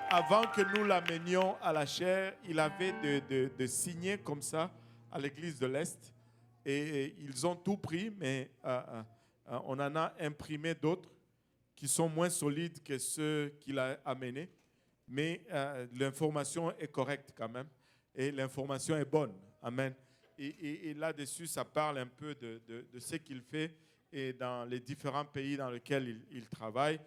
avant que nous l'amenions à la chaire, il avait de signer comme ça à l'église de l'Est. Et ils ont tout pris, mais on en a imprimé d'autres qui sont moins solides que ceux qu'il a amenés. Mais l'information est correcte quand même. Et l'information est bonne. Amen. Et là-dessus, ça parle un peu de ce qu'il fait et dans les différents pays dans lesquels il travaille.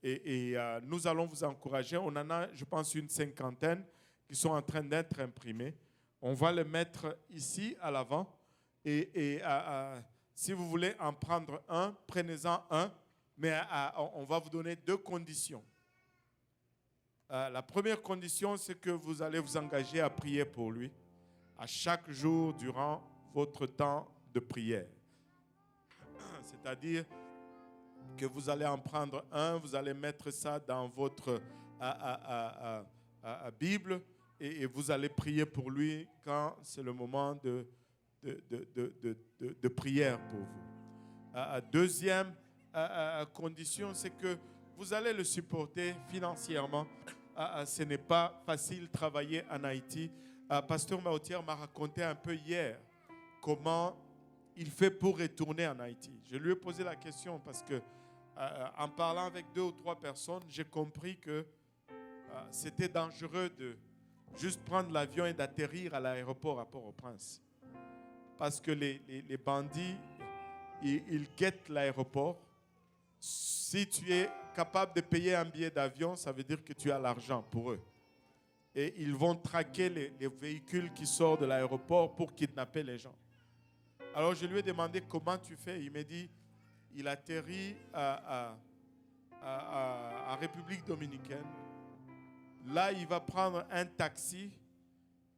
Et nous allons vous encourager. On en a, je pense, une cinquantaine qui sont en train d'être imprimés. On va les mettre ici à l'avant. Et si vous voulez en prendre un, prenez-en un. Mais on va vous donner 2 conditions. La première condition, c'est que vous allez vous engager à prier pour lui à chaque jour durant votre temps de prière. C'est-à-dire que vous allez en prendre un, vous allez mettre ça dans votre Bible et vous allez prier pour lui quand c'est le moment de prière pour vous. Deuxième condition, c'est que vous allez le supporter financièrement. Ce n'est pas facile de travailler en Haïti. Pasteur Maotière m'a raconté un peu hier comment il fait pour retourner en Haïti. Je lui ai posé la question parce que en parlant avec 2 ou 3 personnes, j'ai compris que c'était dangereux de juste prendre l'avion et d'atterrir à l'aéroport à Port-au-Prince. Parce que les bandits, ils guettent l'aéroport. Si tu es capable de payer un billet d'avion, ça veut dire que tu as l'argent pour eux. Et ils vont traquer les véhicules qui sortent de l'aéroport pour kidnapper les gens. Alors je lui ai demandé comment tu fais. Il m'a dit, il atterrit à République dominicaine. Là, il va prendre un taxi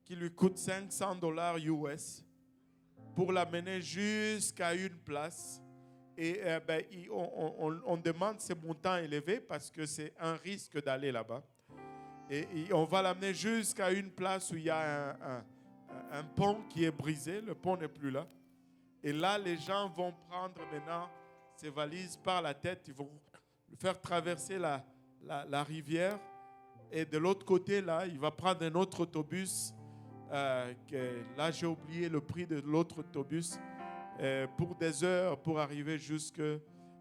qui lui coûte $500 US pour l'amener jusqu'à une place. Et on demande ces montants élevés parce que c'est un risque d'aller là-bas. Et on va l'amener jusqu'à une place où il y a un pont qui est brisé. Le pont n'est plus là. Et là, les gens vont prendre maintenant ses valises par la tête. Ils vont le faire traverser la rivière. Et de l'autre côté, là, il va prendre un autre autobus. Là, j'ai oublié le prix de l'autre autobus. Pour des heures, pour arriver jusque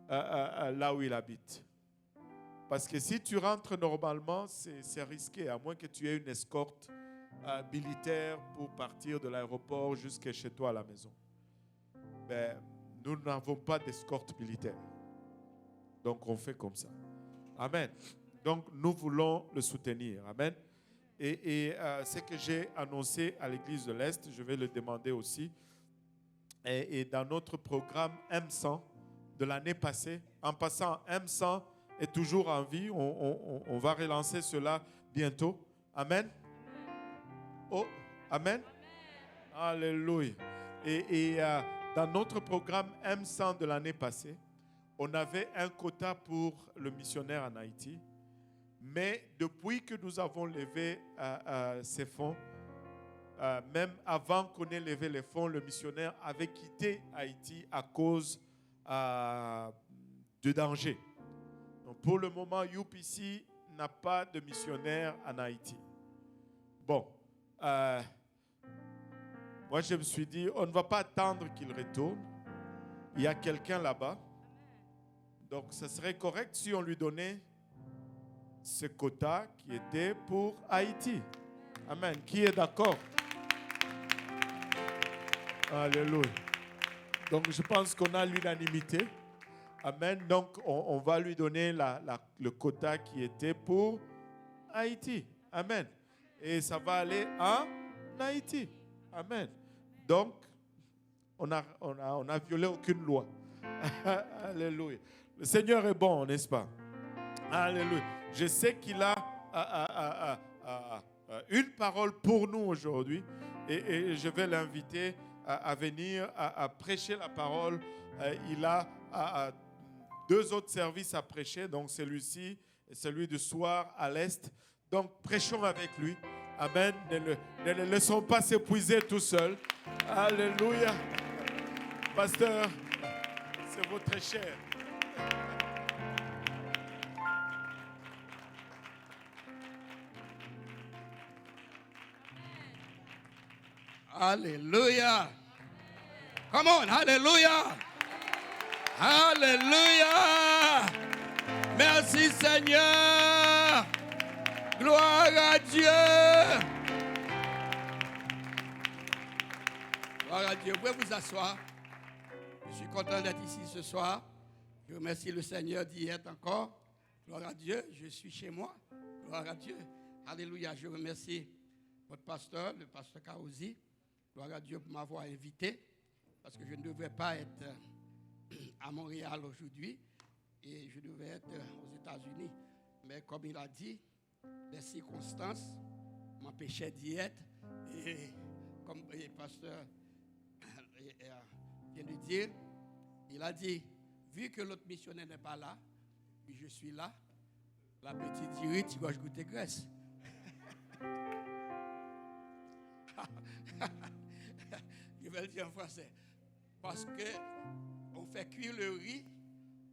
là où il habite. Parce que si tu rentres normalement, c'est risqué, à moins que tu aies une escorte militaire pour partir de l'aéroport jusqu'à chez toi à la maison. Mais nous n'avons pas d'escorte militaire. Donc on fait comme ça. Amen. Donc nous voulons le soutenir. Amen. Et ce que j'ai annoncé à l'église de l'Est, je vais le demander aussi. Et dans notre programme M100 de l'année passée, en passant, M100 est toujours en vie. On va relancer cela bientôt. Amen. Oh, amen. Alléluia. Et dans notre programme M100 de l'année passée, on avait un quota pour le missionnaire en Haïti. Mais depuis que nous avons levé ces fonds, même avant qu'on ait levé les fonds, le missionnaire avait quitté Haïti à cause de danger. Donc pour le moment, UPC n'a pas de missionnaire en Haïti. Bon, moi je me suis dit, on ne va pas attendre qu'il retourne. Il y a quelqu'un là-bas. Donc ce serait correct si on lui donnait ce quota qui était pour Haïti. Amen. Qui est d'accord? Alléluia. Donc, je pense qu'on a l'unanimité. Amen. Donc, on va lui donner le quota qui était pour Haïti. Amen. Et ça va aller en Haïti. Amen. Donc, on a violé aucune loi. Alléluia. Le Seigneur est bon, n'est-ce pas? Alléluia. Je sais qu'il a une parole pour nous aujourd'hui et je vais l'inviter à venir à prêcher la parole. Il a 2 autres services à prêcher, donc celui-ci et celui du soir à l'Est. Donc prêchons avec lui. Amen. Ne le laissons pas s'épuiser tout seul. Alléluia. Pasteur, c'est votre cher. Alléluia. Come on, Alléluia. Alléluia. Merci Seigneur. Gloire à Dieu. Gloire à Dieu. Vous pouvez vous asseoir. Je suis content d'être ici ce soir. Je remercie le Seigneur d'y être encore. Gloire à Dieu. Je suis chez moi. Gloire à Dieu. Alléluia. Je remercie votre pasteur, le pasteur Kaouzi. Gloire à Dieu pour m'avoir invité. Parce que je ne devais pas être à Montréal aujourd'hui. Et je devais être aux États-Unis. Mais comme il a dit, les circonstances m'empêchaient d'y être. Et comme le pasteur vient de dire, il a dit, vu que l'autre missionnaire n'est pas là, puis je suis là, la petite dit, tu vas goûter graisse. Je vais le dire en français. Parce qu'on fait cuire le riz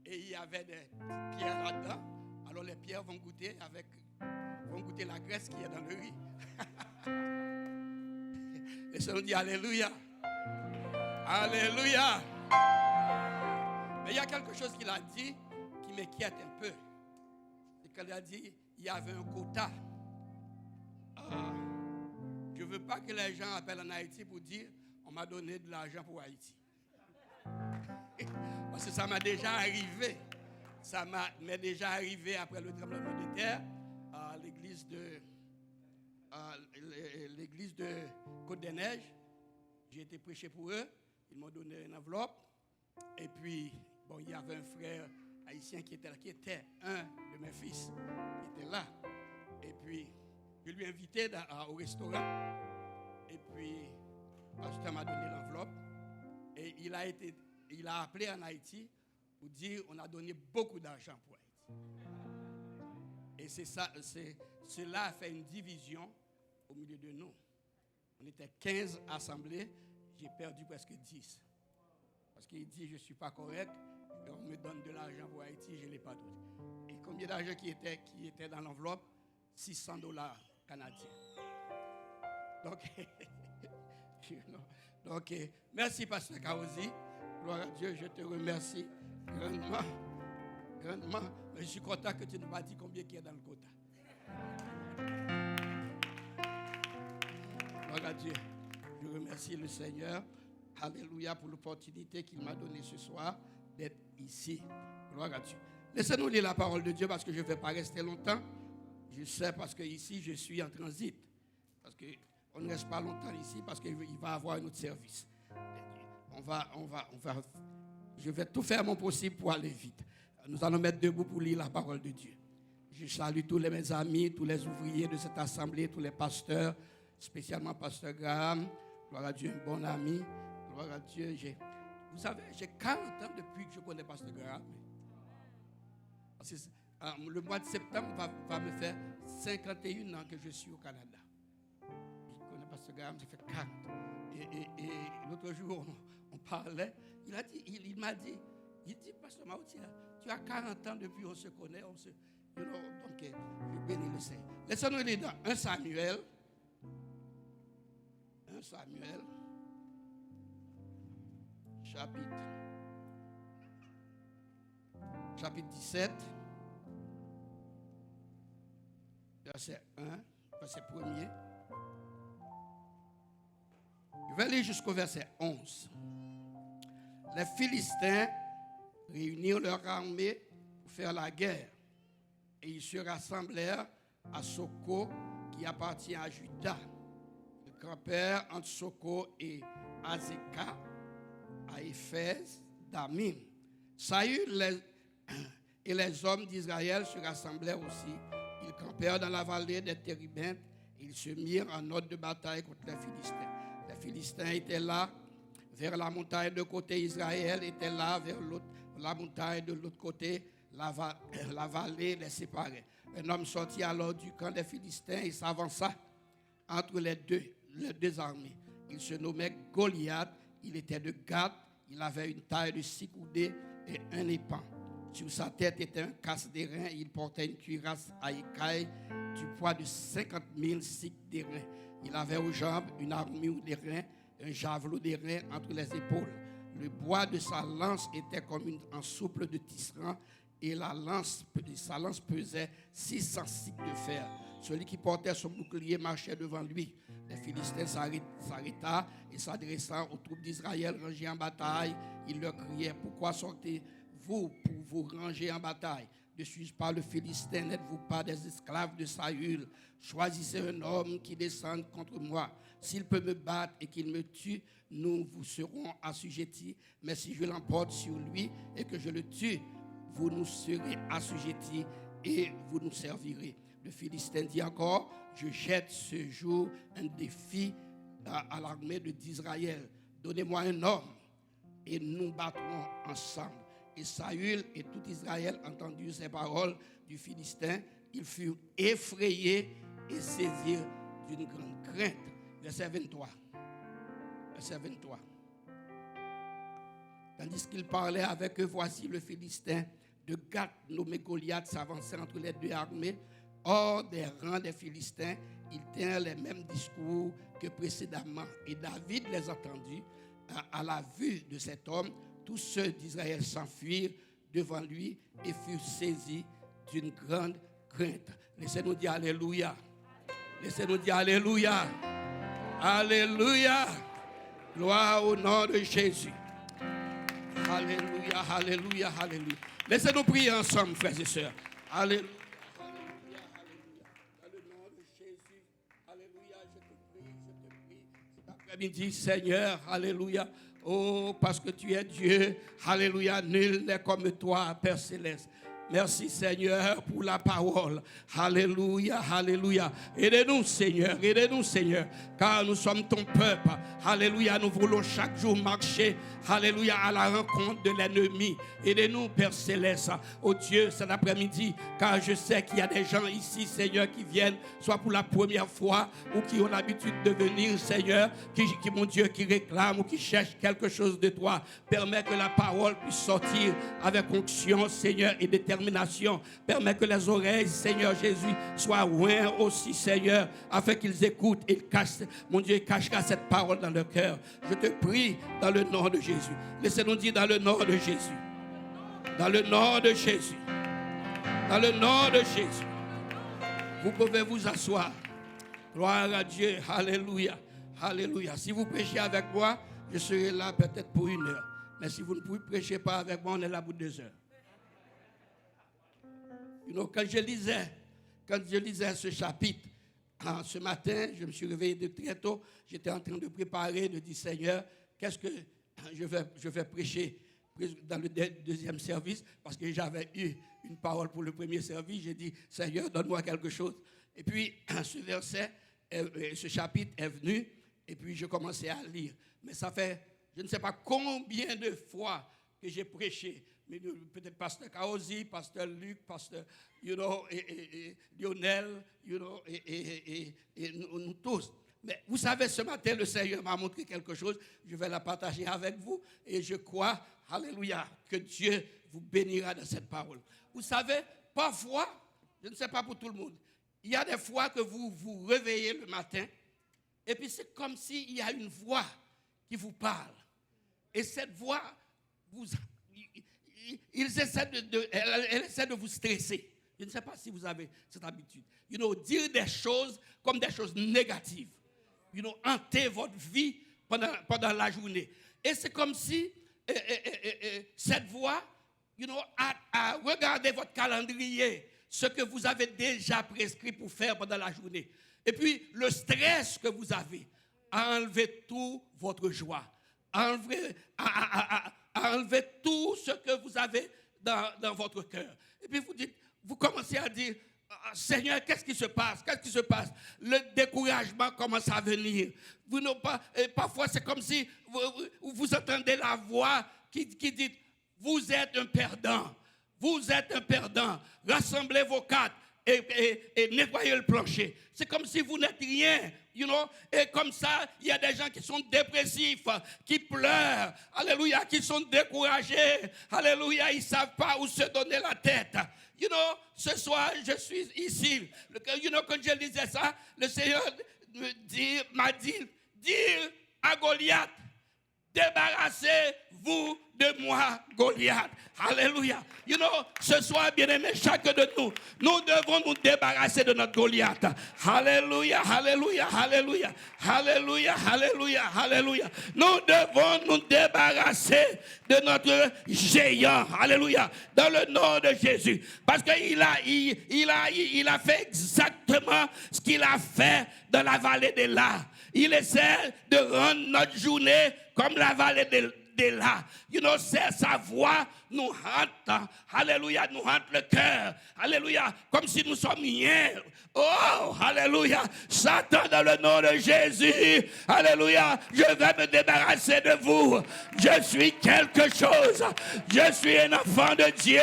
et il y avait des pierres là-dedans. Alors les pierres vont goûter la graisse qui est dans le riz. Et ça nous dit Alléluia. Alléluia. Mais il y a quelque chose qu'il a dit qui m'inquiète un peu. C'est qu'il a dit il y avait un quota. Je ne veux pas que les gens appellent en Haïti pour dire on m'a donné de l'argent pour Haïti. Parce que ça m'est déjà arrivé. Ça m'est déjà arrivé après le tremblement de terre à l'église de Côte-des-Neiges. J'ai été prêcher pour eux. Ils m'ont donné une enveloppe. Et puis, bon, il y avait un frère haïtien qui était là, qui était un de mes fils, qui était là. Et puis, je lui ai invité au restaurant. Et puis, le pasteur m'a donné l'enveloppe. Et il a appelé en Haïti pour dire on a donné beaucoup d'argent pour Haïti. Et cela a fait une division au milieu de nous. On était 15 assemblées, j'ai perdu presque 10. Parce qu'il dit je ne suis pas correct, on me donne de l'argent pour Haïti, je ne l'ai pas donné. Et combien d'argent qui était dans l'enveloppe? $600 canadiens. Donc, merci Pasteur Kaouzi. Gloire à Dieu, je te remercie grandement. Mais je suis content que tu ne m'as pas dit combien il y a dans le quota. Gloire à Dieu. Je remercie le Seigneur. Alléluia pour l'opportunité qu'il m'a donnée ce soir d'être ici. Gloire à Dieu. Laissez-nous lire la parole de Dieu parce que je ne vais pas rester longtemps. Je sais parce que ici je suis en transit. Parce qu'on ne reste pas longtemps ici parce qu'il va y avoir un autre service. Je vais tout faire mon possible pour aller vite. Nous allons mettre debout pour lire la parole de Dieu. Je salue tous mes amis, tous les ouvriers de cette assemblée, tous les pasteurs, spécialement Pasteur Graham. Gloire à Dieu, un bon ami. Gloire à Dieu. Vous savez, j'ai 40 ans depuis que je connais Pasteur Graham. Parce que, le mois de septembre va me faire 51 ans que je suis au Canada. Je connais Pasteur Graham, j'ai fait 40. Et l'autre jour, on parlait. Il m'a dit, Pasteur Maoutia, tu as 40 ans depuis qu'on se connaît. Donc, je bénis le Seigneur. Laissez-nous lire dans 1 Samuel. 1 Samuel. Chapitre 17. Verset 1. Verset 1er. Je vais lire jusqu'au verset 11. Les Philistins réunirent leur armée pour faire la guerre. Et ils se rassemblèrent à Soko, qui appartient à Juda. Ils campèrent entre Soko et Azekah, à Éphèse, d'Amim. Saül et les hommes d'Israël se rassemblèrent aussi. Ils campèrent dans la vallée des Téribintes. Ils se mirent en ordre de bataille contre les Philistins. Les Philistins étaient là, vers la montagne de côté. Israël était là, vers la montagne de l'autre côté. La vallée les séparait. Un homme sortit alors du camp des Philistins et s'avança entre les deux armées. Il se nommait Goliath. Il était de Gath. Il avait une taille de 6 coudées et un épan. Sur sa tête était un casque d'airain. Il portait une cuirasse à écailles du poids de 50 000 cycles d'airain. Il avait aux jambes une armure d'airain un javelot d'airain entre les épaules. Le bois de sa lance était comme un souple de tisserand, et sa lance pesait 600 cycles de fer. Celui qui portait son bouclier marchait devant lui. Les Philistins s'arrêta et s'adressant aux troupes d'Israël rangées en bataille, il leur criait: pourquoi sortez-vous pour vous ranger en bataille? Ne suis-je pas le Philistin? N'êtes-vous pas des esclaves de Saül? Choisissez un homme qui descende contre moi. S'il peut me battre et qu'il me tue, nous vous serons assujettis. Mais si je l'emporte sur lui et que je le tue, vous nous serez assujettis et vous nous servirez. Le Philistin dit encore: je jette ce jour un défi à l'armée d'Israël. Donnez-moi un homme et nous battrons ensemble. Et Saül et tout Israël entendirent ces paroles du Philistin. Ils furent effrayés et saisirent d'une grande crainte. Verset 23. Verset 23. Tandis qu'il parlait avec eux, voici le Philistin de Gath, nommé Goliath, s'avançait entre les deux armées. Hors des rangs des Philistins, ils tinrent les mêmes discours que précédemment. Et David les entendit. À la vue de cet homme, tous ceux d'Israël s'enfuirent devant lui et furent saisis d'une grande crainte. Laissez-nous dire Alléluia. Laissez-nous dire Alléluia. Alléluia. Gloire au nom de Jésus. Alléluia, alléluia, alléluia. Laissez-nous prier ensemble, frères et sœurs. Alléluia. Après-midi, Seigneur, alléluia. Oh, parce que tu es Dieu, alléluia, nul n'est comme toi, Père Céleste. Merci Seigneur pour la parole. Alléluia, alléluia. Aidez-nous Seigneur, car nous sommes ton peuple. Alléluia, nous voulons chaque jour marcher, alléluia, à la rencontre de l'ennemi. Aidez-nous Père Céleste, oh Dieu, cet après-midi, car je sais qu'il y a des gens ici, Seigneur, qui viennent, soit pour la première fois, ou qui ont l'habitude de venir, Seigneur, qui mon Dieu, qui réclament ou qui cherchent quelque chose de toi. Permets que la parole puisse sortir avec onction, Seigneur, et détermination. Permets que les oreilles, Seigneur Jésus, soient loin aussi, Seigneur, afin qu'ils écoutent et cachent, mon Dieu, cachera cette parole dans leur cœur. Je te prie dans le nom de Jésus. Laissez-nous dire dans le nom de Jésus. Dans le nom de Jésus. Dans le nom de Jésus. Vous pouvez vous asseoir. Gloire à Dieu. Alléluia. Alléluia. Si vous prêchez avec moi, je serai là peut-être pour 1 heure. Mais si vous ne prêchez pas avec moi, on est là pour 2 heures. Quand je lisais ce chapitre, ce matin, je me suis réveillé de très tôt. J'étais en train de préparer, de dire: Seigneur, qu'est-ce que je vais prêcher dans le deuxième service? Parce que j'avais eu une parole pour le premier service. J'ai dit: Seigneur, donne-moi quelque chose. Et puis, ce chapitre est venu, et puis je commençais à lire. Mais ça fait, je ne sais pas combien de fois que j'ai prêché. Mais peut-être Pasteur Kaozi, Pasteur Luc, Pasteur, et Lionel, et nous tous. Mais vous savez, ce matin, le Seigneur m'a montré quelque chose. Je vais la partager avec vous. Et je crois, alléluia, que Dieu vous bénira de cette parole. Vous savez, parfois, je ne sais pas pour tout le monde, il y a des fois que vous vous réveillez le matin, et puis c'est comme s'il y a une voix qui vous parle. Et cette voix, elle essaie de vous stresser. Je ne sais pas si vous avez cette habitude. Dire des choses comme des choses négatives. Hanter votre vie pendant la journée. Et c'est comme si cette voix, a regardé votre calendrier, ce que vous avez déjà prescrit pour faire pendant la journée. Et puis, le stress que vous avez a enlevé toute votre joie. A enlevé tout ce que vous avez dans votre cœur. Et puis vous commencez à dire: Seigneur, qu'est-ce qui se passe? Qu'est-ce qui se passe? Le découragement commence à venir. Parfois, c'est comme si vous entendez la voix qui dit: vous êtes un perdant. Vous êtes un perdant. Rassemblez vos cartes et nettoyez le plancher. C'est comme si vous n'êtes rien. Et comme ça, il y a des gens qui sont dépressifs, qui pleurent, alléluia, qui sont découragés, alléluia, ils ne savent pas où se donner la tête. Ce soir, je suis ici. Quand je lisais ça, le Seigneur m'a dit, dire à Goliath, débarrassez-vous de moi, Goliath. Alléluia. You know, ce soir, bien-aimés, chacun de nous, nous devons nous débarrasser de notre Goliath. Alléluia, alléluia, alléluia, alléluia, alléluia, alléluia. Nous devons nous débarrasser de notre géant. Alléluia. Dans le nom de Jésus. Parce qu'il a fait exactement ce qu'il a fait dans la vallée d'Ela. Il essaie de rendre notre journée comme la vallée d'Ela. You know, c'est sa voix nous hante. Alléluia, nous hante le cœur. Alléluia, comme si nous sommes hier. Oh, alléluia. Satan, dans le nom de Jésus. Alléluia, je vais me débarrasser de vous. Je suis quelque chose. Je suis un enfant de Dieu.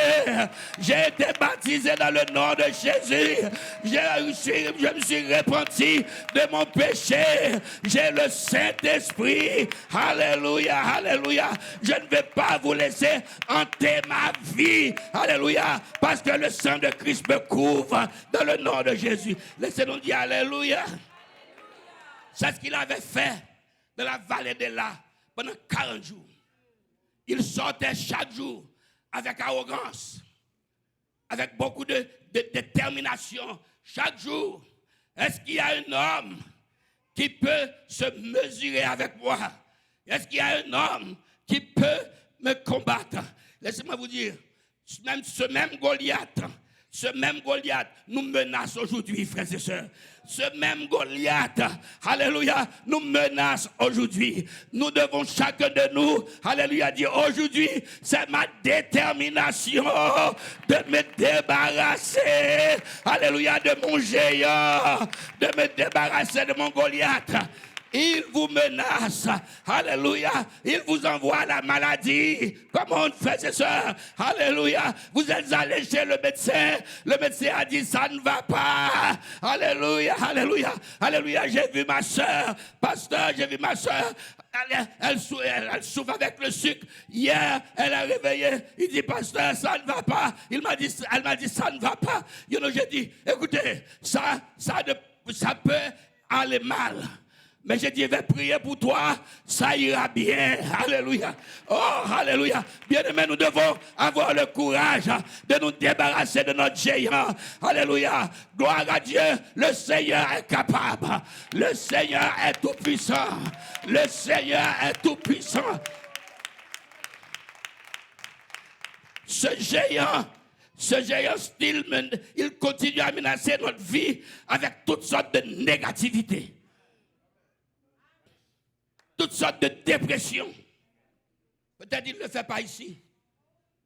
J'ai été baptisé dans le nom de Jésus. Je me suis repenti de mon péché. J'ai le Saint-Esprit. Alléluia, alléluia. Je ne vais pas vous laisser hanter ma vie. Alléluia. Parce que le sang de Christ me couvre dans le nom de Jésus. Laissez-nous dire alléluia. C'est ce qu'il avait fait dans la vallée d'Ela pendant 40 jours. Il sortait chaque jour avec arrogance, avec beaucoup de détermination. Chaque jour, est-ce qu'il y a un homme qui peut se mesurer avec moi? Est-ce qu'il y a un homme qui peut me combattre? Laissez-moi vous dire, ce même Goliath nous menace aujourd'hui, frères et sœurs. Ce même Goliath, alléluia, nous menace aujourd'hui. Nous devons chacun de nous, alléluia, dire aujourd'hui, c'est ma détermination de me débarrasser, alléluia, de mon géant, de me débarrasser de mon Goliath. Il vous menace, alléluia, il vous envoie la maladie. Comment on fait, c'est ça? Alléluia, vous êtes allé chez le médecin a dit ça ne va pas. Alléluia, alléluia, alléluia, j'ai vu ma soeur, pasteur, j'ai vu ma soeur, elle souffre avec le sucre. Hier, elle a réveillé, il dit, pasteur, ça ne va pas. Elle m'a dit, ça ne va pas. You know, j'ai dit, écoutez, ça peut aller mal. Mais je dis, je vais prier pour toi, ça ira bien. Alléluia. Oh, alléluia. Bien-aimés, nous devons avoir le courage de nous débarrasser de notre géant. Alléluia. Gloire à Dieu. Le Seigneur est capable. Le Seigneur est tout puissant. Le Seigneur est tout puissant. Ce géant Stillman, il continue à menacer notre vie avec toutes sortes de négativité. Toutes sortes de dépression. Peut-être il ne le fait pas ici.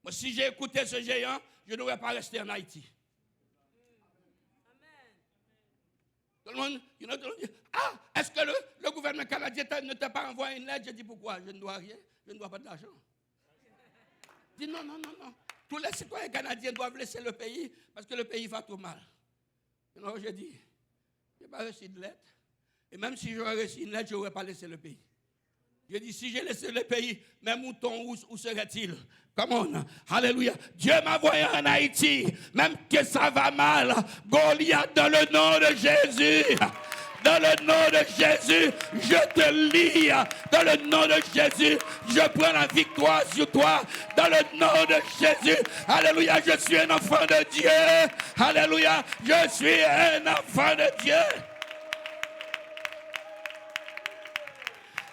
Moi, si j'ai écouté ce géant, je n'aurais pas resté en Haïti. Tout le monde dit, est-ce que le gouvernement canadien ne t'a pas envoyé une lettre? Je dis, pourquoi? Je ne dois rien, je ne dois pas d'argent. Je dis, non. Tous les citoyens canadiens doivent laisser le pays parce que le pays va trop mal. Alors, je dis, je n'ai pas reçu de lettre. Et même si j'aurais reçu une lettre, je n'aurais pas laissé le pays. Je dis, si j'ai laissé le pays, mes moutons, où serait-il? Come on. Alléluia. Dieu m'a envoyé en Haïti, même que ça va mal. Goliath, dans le nom de Jésus. Dans le nom de Jésus, je te lie. Dans le nom de Jésus, je prends la victoire sur toi. Dans le nom de Jésus. Alléluia, je suis un enfant de Dieu. Alléluia, je suis un enfant de Dieu.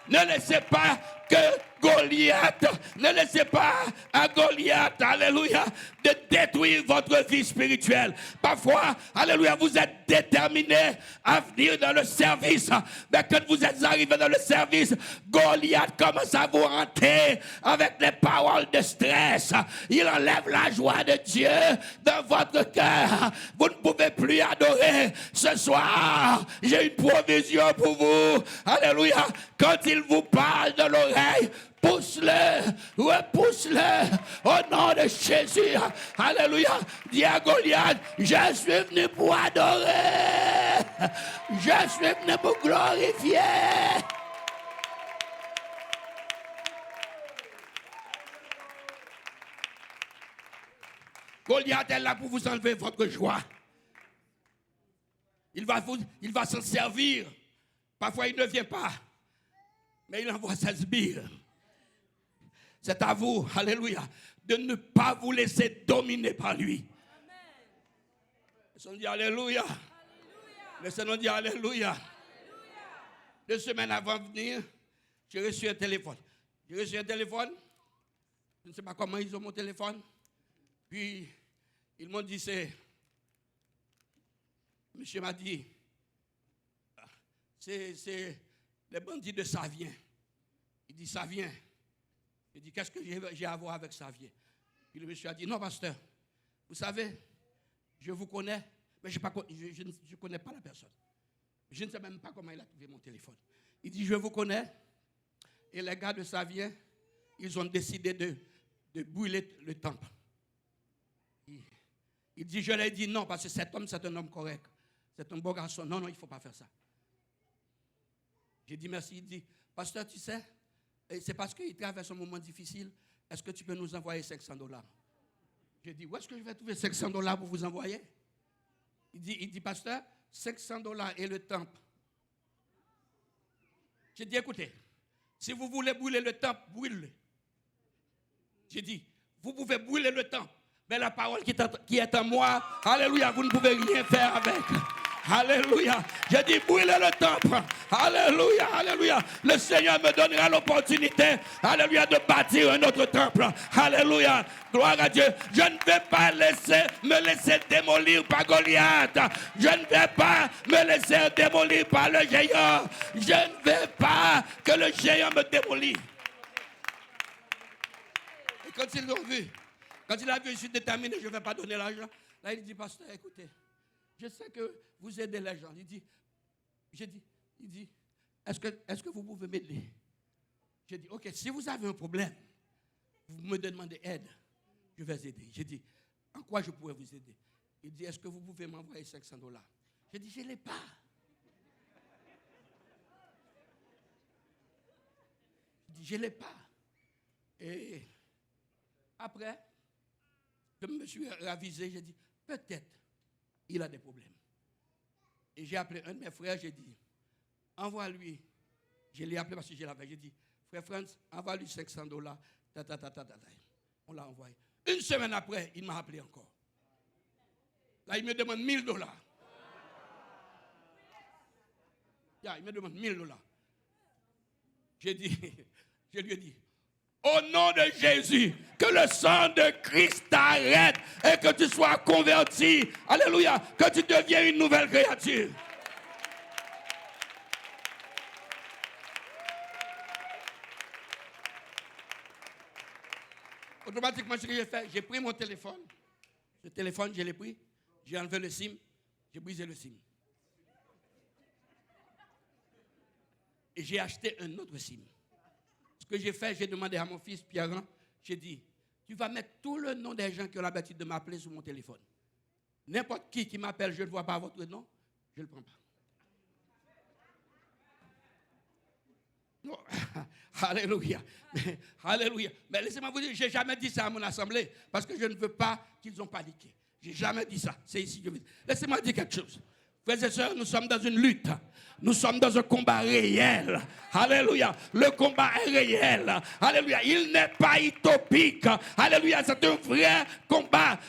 Ne laissez pas que Goliath, ne laissez pas à Goliath, alléluia, de détruire votre vie spirituelle. Parfois, alléluia, vous êtes déterminé à venir dans le service. Mais quand vous êtes arrivé dans le service, Goliath commence à vous hanter avec des paroles de stress. Il enlève la joie de Dieu dans votre cœur. Vous ne pouvez plus adorer. Ce soir, j'ai une provision pour vous. Alléluia. Quand il vous parle de l'oreille, pousse-le, repousse-le au nom de Jésus. Alléluia. Dis à Goliath, je suis venu pour adorer. Je suis venu pour glorifier. Goliath est là pour vous enlever votre joie. Il va s'en servir. Parfois, il ne vient pas. Mais il envoie sa sbire. C'est à vous, alléluia, de ne pas vous laisser dominer par lui. Laissez-nous dire alléluia. Laissez-nous dire alléluia. 2 semaines avant de venir, j'ai reçu un téléphone. Je ne sais pas comment ils ont mon téléphone. Puis, ils m'ont dit, monsieur m'a dit, c'est les bandits de Savien. Il dit, Savien. Il dit, qu'est-ce que j'ai à voir avec Savien? Puis le monsieur a dit, non, pasteur, vous savez, je vous connais, mais je ne connais pas la personne. Je ne sais même pas comment il a trouvé mon téléphone. Il dit, je vous connais, et les gars de Savien, ils ont décidé de brûler le temple. Il dit, je leur ai dit non, parce que cet homme, c'est un homme correct. C'est un beau garçon. Non, il ne faut pas faire ça. J'ai dit merci. Il dit, pasteur, tu sais, c'est parce qu'il traverse un moment difficile. Est-ce que tu peux nous envoyer $500? J'ai dit, où est-ce que je vais trouver $500 pour vous envoyer? Il dit, pasteur, $500 et le temple. J'ai dit, écoutez, si vous voulez brûler le temple, brûlez-le. J'ai dit, vous pouvez brûler le temple, mais la parole qui est en moi, alléluia, vous ne pouvez rien faire avec. Alléluia. J'ai dit, brûlez le temple. Alléluia, alléluia. Le Seigneur me donnera l'opportunité, alléluia, de bâtir un autre temple. Alléluia. Gloire à Dieu. Je ne vais pas me laisser démolir par Goliath. Je ne vais pas me laisser démolir par le géant. Je ne vais pas que le géant me démolisse. Et quand ils l'ont vu, quand il a vu, je suis déterminé, je ne vais pas donner l'argent. Là, il dit, pasteur, écoutez, je sais que vous aidez les gens. Il dit, est-ce que vous pouvez m'aider? J'ai dit, ok, si vous avez un problème, vous me demandez aide, je vais aider. J'ai dit, en quoi je pourrais vous aider? Il dit, est-ce que vous pouvez m'envoyer $500? J'ai dit, je ne l'ai pas. Il dit, je ne l'ai pas. Et après, je me suis ravisé, j'ai dit, peut-être il a des problèmes. Et j'ai appelé un de mes frères, j'ai dit, envoie-lui. Je l'ai appelé parce que je l'avais. J'ai dit, frère Franz, envoie-lui $500. On l'a envoyé. Une semaine après, il m'a appelé encore. Là, il me demande $1000. Il me demande $1000. Je lui ai dit, au nom de Jésus, que le sang de Christ t'arrête et que tu sois converti. Alléluia, que tu deviens une nouvelle créature. Automatiquement, ce que j'ai fait, j'ai pris mon téléphone. Ce téléphone, je l'ai pris. J'ai enlevé le SIM. J'ai brisé le SIM. Et j'ai acheté un autre SIM. Ce que j'ai fait, j'ai demandé à mon fils Pierre, j'ai dit, tu vas mettre tout le nom des gens qui ont l'habitude de m'appeler sur mon téléphone. N'importe qui m'appelle, je ne vois pas votre nom, je ne le prends pas. Non. Alléluia. Alléluia. Mais laissez-moi vous dire, je n'ai jamais dit ça à mon assemblée parce que je ne veux pas qu'ils ont paniqué. Je n'ai jamais dit ça. C'est ici que je veux dire. Laissez-moi dire quelque chose. Frères et sœurs, nous sommes dans une lutte. Nous sommes dans un combat réel. Alléluia. Le combat est réel. Alléluia. Il n'est pas utopique. Alléluia. C'est un vrai combat.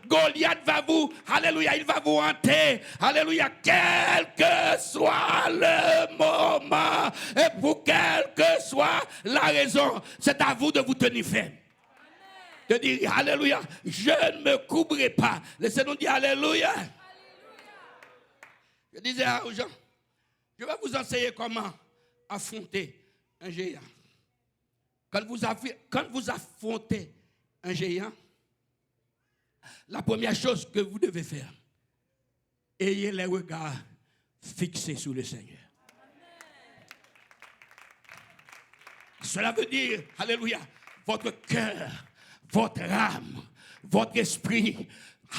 Goliath va vous, alléluia, il va vous hanter. Alléluia. Quel que soit le moment et pour quelle que soit la raison, c'est à vous de vous tenir ferme. De dire, alléluia, je ne me couvrirai pas. Laissez-nous dire, alléluia. Je disais aux gens, je vais vous enseigner comment affronter un géant. Quand vous affrontez un géant, la première chose que vous devez faire, ayez les regards fixés sur le Seigneur. Cela veut dire, alléluia, votre cœur, votre âme, votre esprit,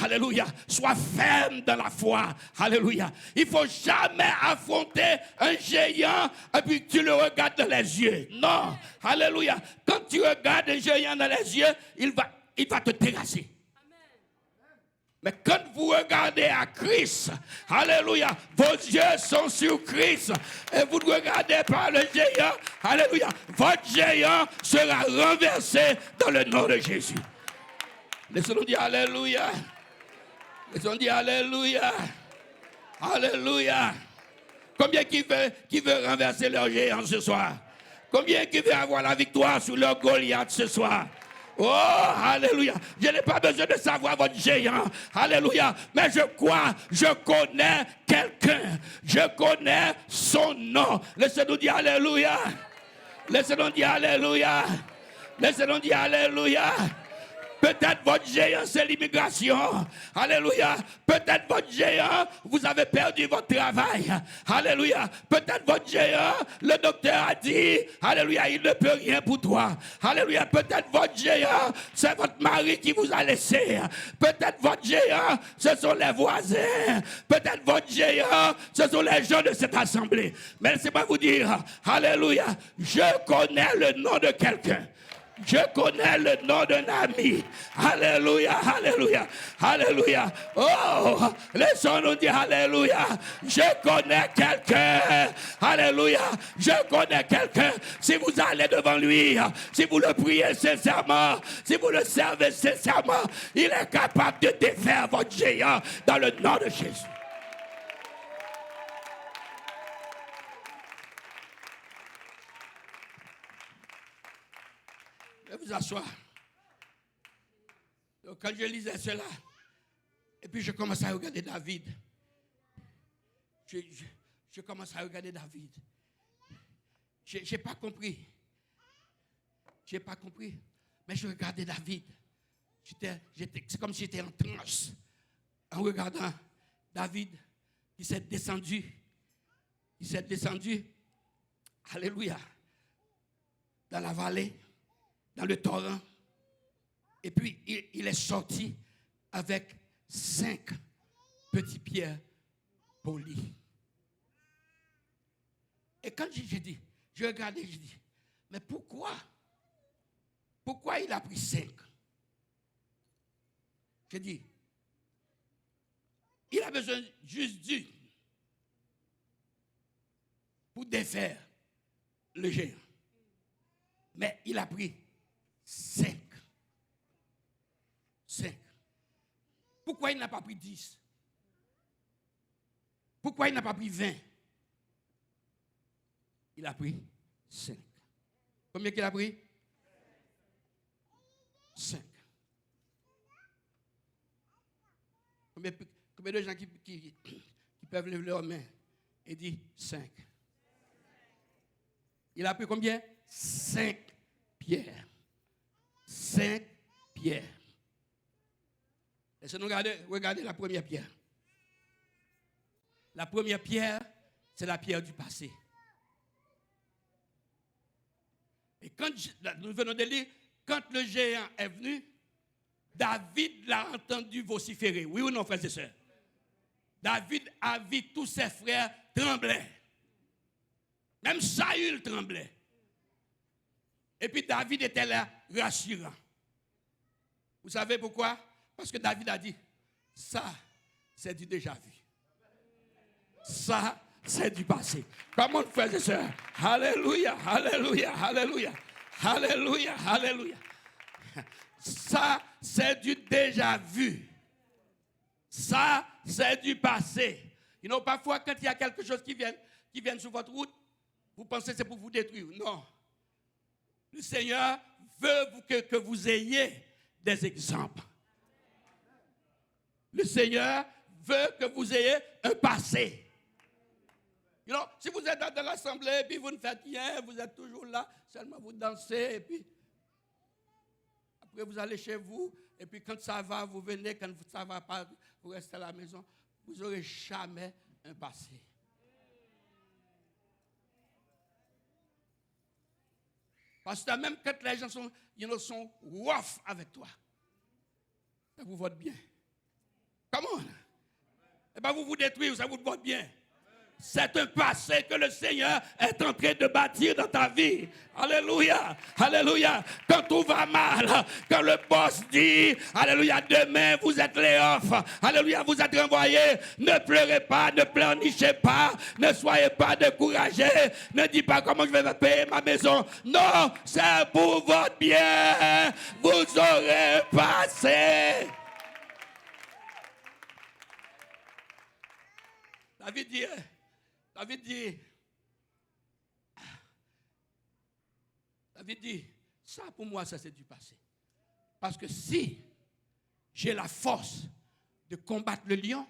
alléluia, sois ferme dans la foi. Alléluia. Il ne faut jamais affronter un géant et puis tu le regardes dans les yeux. Non. Alléluia. Quand tu regardes un géant dans les yeux, il va te terrasser. Mais quand vous regardez à Christ, alléluia, vos yeux sont sur Christ et vous ne regardez pas le géant, alléluia, votre géant sera renversé dans le nom de Jésus. Laissez-nous dire alléluia. Laissez-nous dire alléluia. Alléluia. Combien qui veut renverser leur géant ce soir? Combien qui veut avoir la victoire sur leur Goliath ce soir? Oh, alléluia. Je n'ai pas besoin de savoir votre géant. Alléluia. Mais je crois, je connais quelqu'un. Je connais son nom. Laissez-nous dire alléluia. Laissez-nous dire alléluia. Laissez-nous dire alléluia. Peut-être votre géant, c'est l'immigration. Alléluia. Peut-être votre géant, vous avez perdu votre travail. Alléluia. Peut-être votre géant, le docteur a dit, alléluia, il ne peut rien pour toi. Alléluia. Peut-être votre géant, c'est votre mari qui vous a laissé. Peut-être votre géant, ce sont les voisins. Peut-être votre géant, ce sont les gens de cette assemblée. Mais laissez-moi vous dire, alléluia, je connais le nom de quelqu'un. Je connais le nom d'un ami. Alléluia, alléluia, alléluia. Oh, laissons-nous dire alléluia. Je connais quelqu'un. Alléluia. Je connais quelqu'un. Si vous allez devant lui, si vous le priez sincèrement, si vous le servez sincèrement, il est capable de défaire votre géant dans le nom de Jésus. Vous asseoir. Donc, quand je lisais cela, et puis je commence à regarder David. Je commence à regarder David. Je n'ai pas compris. Je n'ai pas compris. Mais je regardais David. C'est comme si j'étais en transe. En regardant David qui s'est descendu. Il s'est descendu. Alléluia. Dans la vallée. Dans le torrent, et puis il est sorti avec 5 petites pierres polies. Et quand je regardais, je dis, mais pourquoi il a pris 5? Je dis, il a besoin juste d'une pour défaire le géant. Mais il a pris 5. Pourquoi il n'a pas pris 10? Pourquoi il n'a pas pris 20? Il a pris 5. Combien qu'il a pris? 5. Combien de gens qui peuvent lever leurs mains et dire 5? Il a pris combien? 5 pierres. 5 pierres. Laissez-nous regarder la première pierre. La première pierre, c'est la pierre du passé. Et quand nous venons de lire, quand le géant est venu, David l'a entendu vociférer. Oui ou non, frères et sœurs? David a vu tous ses frères trembler. Même Saül tremblait. Et puis David était là, rassurant. Vous savez pourquoi? Parce que David a dit, ça, c'est du déjà vu. Ça, c'est du passé. Comment, frères et sœurs? Alléluia, alléluia, alléluia, alléluia, alléluia. Ça, c'est du déjà vu. Ça, c'est du passé. You know, parfois, quand il y a quelque chose qui vient sur votre route, vous pensez que c'est pour vous détruire. Non. Le Seigneur veut que vous ayez des exemples. Le Seigneur veut que vous ayez un passé. You know, si vous êtes dans l'assemblée et puis vous ne faites rien, vous êtes toujours là, seulement vous dansez et puis après vous allez chez vous et puis quand ça va, vous venez, quand ça ne va pas, vous restez à la maison, vous n'aurez jamais un passé. Parce que même quand les gens sont rough avec toi, ça vous vote bien. Comment? Eh bien, vous vous détruisez, ça vous vote bien. C'est un passé que le Seigneur est en train de bâtir dans ta vie. Alléluia, alléluia. Quand tout va mal, quand le boss dit, alléluia, demain vous êtes laid-off, alléluia, vous êtes renvoyé, ne pleurez pas, ne pleurnichez pas, ne soyez pas découragés, ne dites pas comment je vais payer ma maison. Non, c'est pour votre bien, vous aurez passé. David dit, ça pour moi, ça c'est du passé. Parce que si j'ai la force de combattre le lion,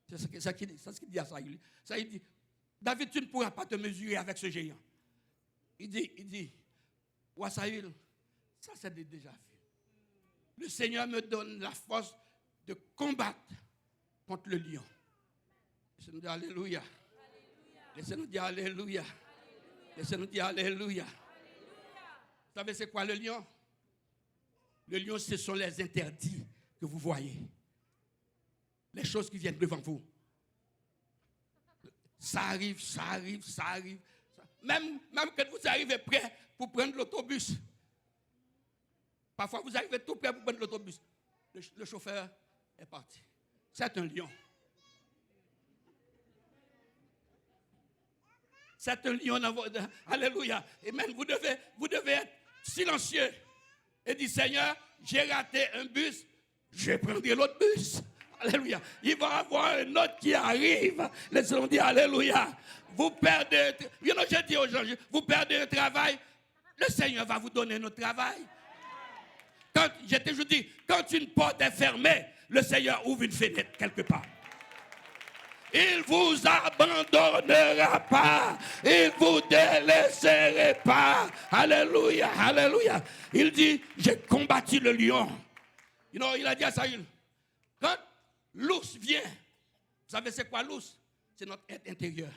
c'est ce qu'il dit à Saül. Il dit, David, tu ne pourras pas te mesurer avec ce géant. Il dit, ouais, Saül, ça c'est déjà vu. Le Seigneur me donne la force de combattre contre le lion. Laissez-nous dire Alléluia. Laissez-nous dire Alléluia. Laissez-nous dire Alléluia. Vous savez c'est quoi le lion? Le lion, ce sont les interdits que vous voyez. Les choses qui viennent devant vous. Ça arrive. Même quand vous arrivez prêt pour prendre l'autobus. Parfois, vous arrivez tout prêt pour prendre l'autobus. Le chauffeur est parti. C'est un lion. C'est un lion. Alléluia. Et même vous devez être silencieux. Et dire, Seigneur, j'ai raté un bus, je vais prendre l'autre bus. Alléluia. Il va y avoir un autre qui arrive. Laissez-nous dire Alléluia. Vous perdez, je dis aux gens, vous perdez un travail, le Seigneur va vous donner un travail. Je dis, quand une porte est fermée, le Seigneur ouvre une fenêtre quelque part. Il ne vous abandonnera pas. Il ne vous délaissera pas. Alléluia, alléluia. Il dit, j'ai combattu le lion. Il a dit à Saül, quand l'ours vient, vous savez c'est quoi l'ours? C'est notre être intérieur.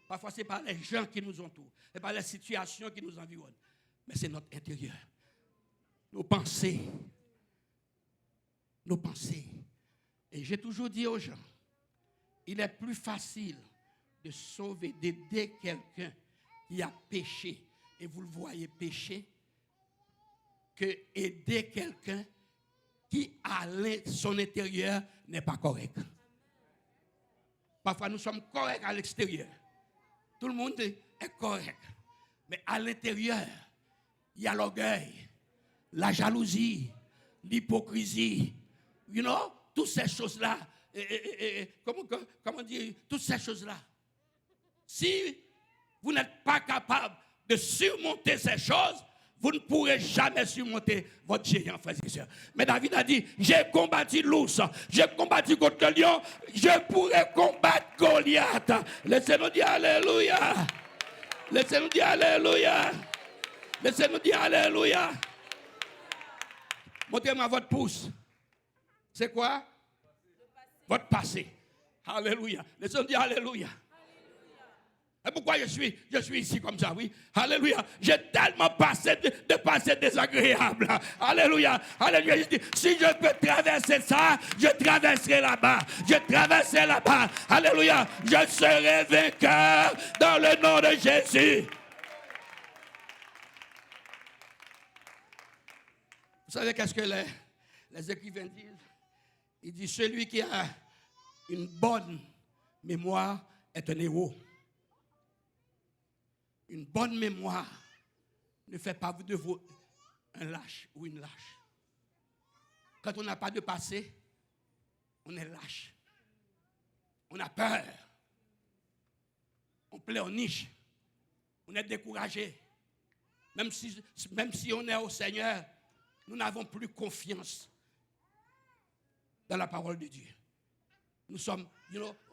Parfois c'est pas les gens qui nous entourent, c'est pas les situations qui nous environnent, mais c'est notre intérieur. Nos pensées. Et j'ai toujours dit aux gens, il est plus facile de sauver, d'aider quelqu'un qui a péché, et vous le voyez pécher, que aider quelqu'un qui, à son intérieur, n'est pas correct. Parfois, nous sommes corrects à l'extérieur. Tout le monde est correct. Mais à l'intérieur, il y a l'orgueil, la jalousie, l'hypocrisie. Toutes ces choses-là. Comment dire, toutes ces choses-là. Si vous n'êtes pas capable de surmonter ces choses, vous ne pourrez jamais surmonter votre géant, frères et sœurs. Mais David a dit, j'ai combattu l'ours, j'ai combattu contre le lion, je pourrai combattre Goliath. Laissez-nous dire Alléluia. Laissez-nous dire Alléluia. Laissez-nous dire Alléluia. Montrez-moi votre pouce. C'est quoi? Votre passé. Alléluia. Laissez-nous dire Alléluia. Et pourquoi je suis ici comme ça, oui? Alléluia. J'ai tellement passé de passé désagréable. Alléluia. Alléluia. Je dis, si je peux traverser ça, je traverserai là-bas. Je traverserai là-bas. Alléluia. Je serai vainqueur dans le nom de Jésus. Vous savez qu'est-ce que les écrivains disent? Ils disent, celui qui a une bonne mémoire est un héros. Une bonne mémoire ne fait pas de vous un lâche ou une lâche. Quand on n'a pas de passé, on est lâche. On a peur. On pleurniche. On est découragé. Même si on est au Seigneur, nous n'avons plus confiance dans la parole de Dieu. Nous sommes,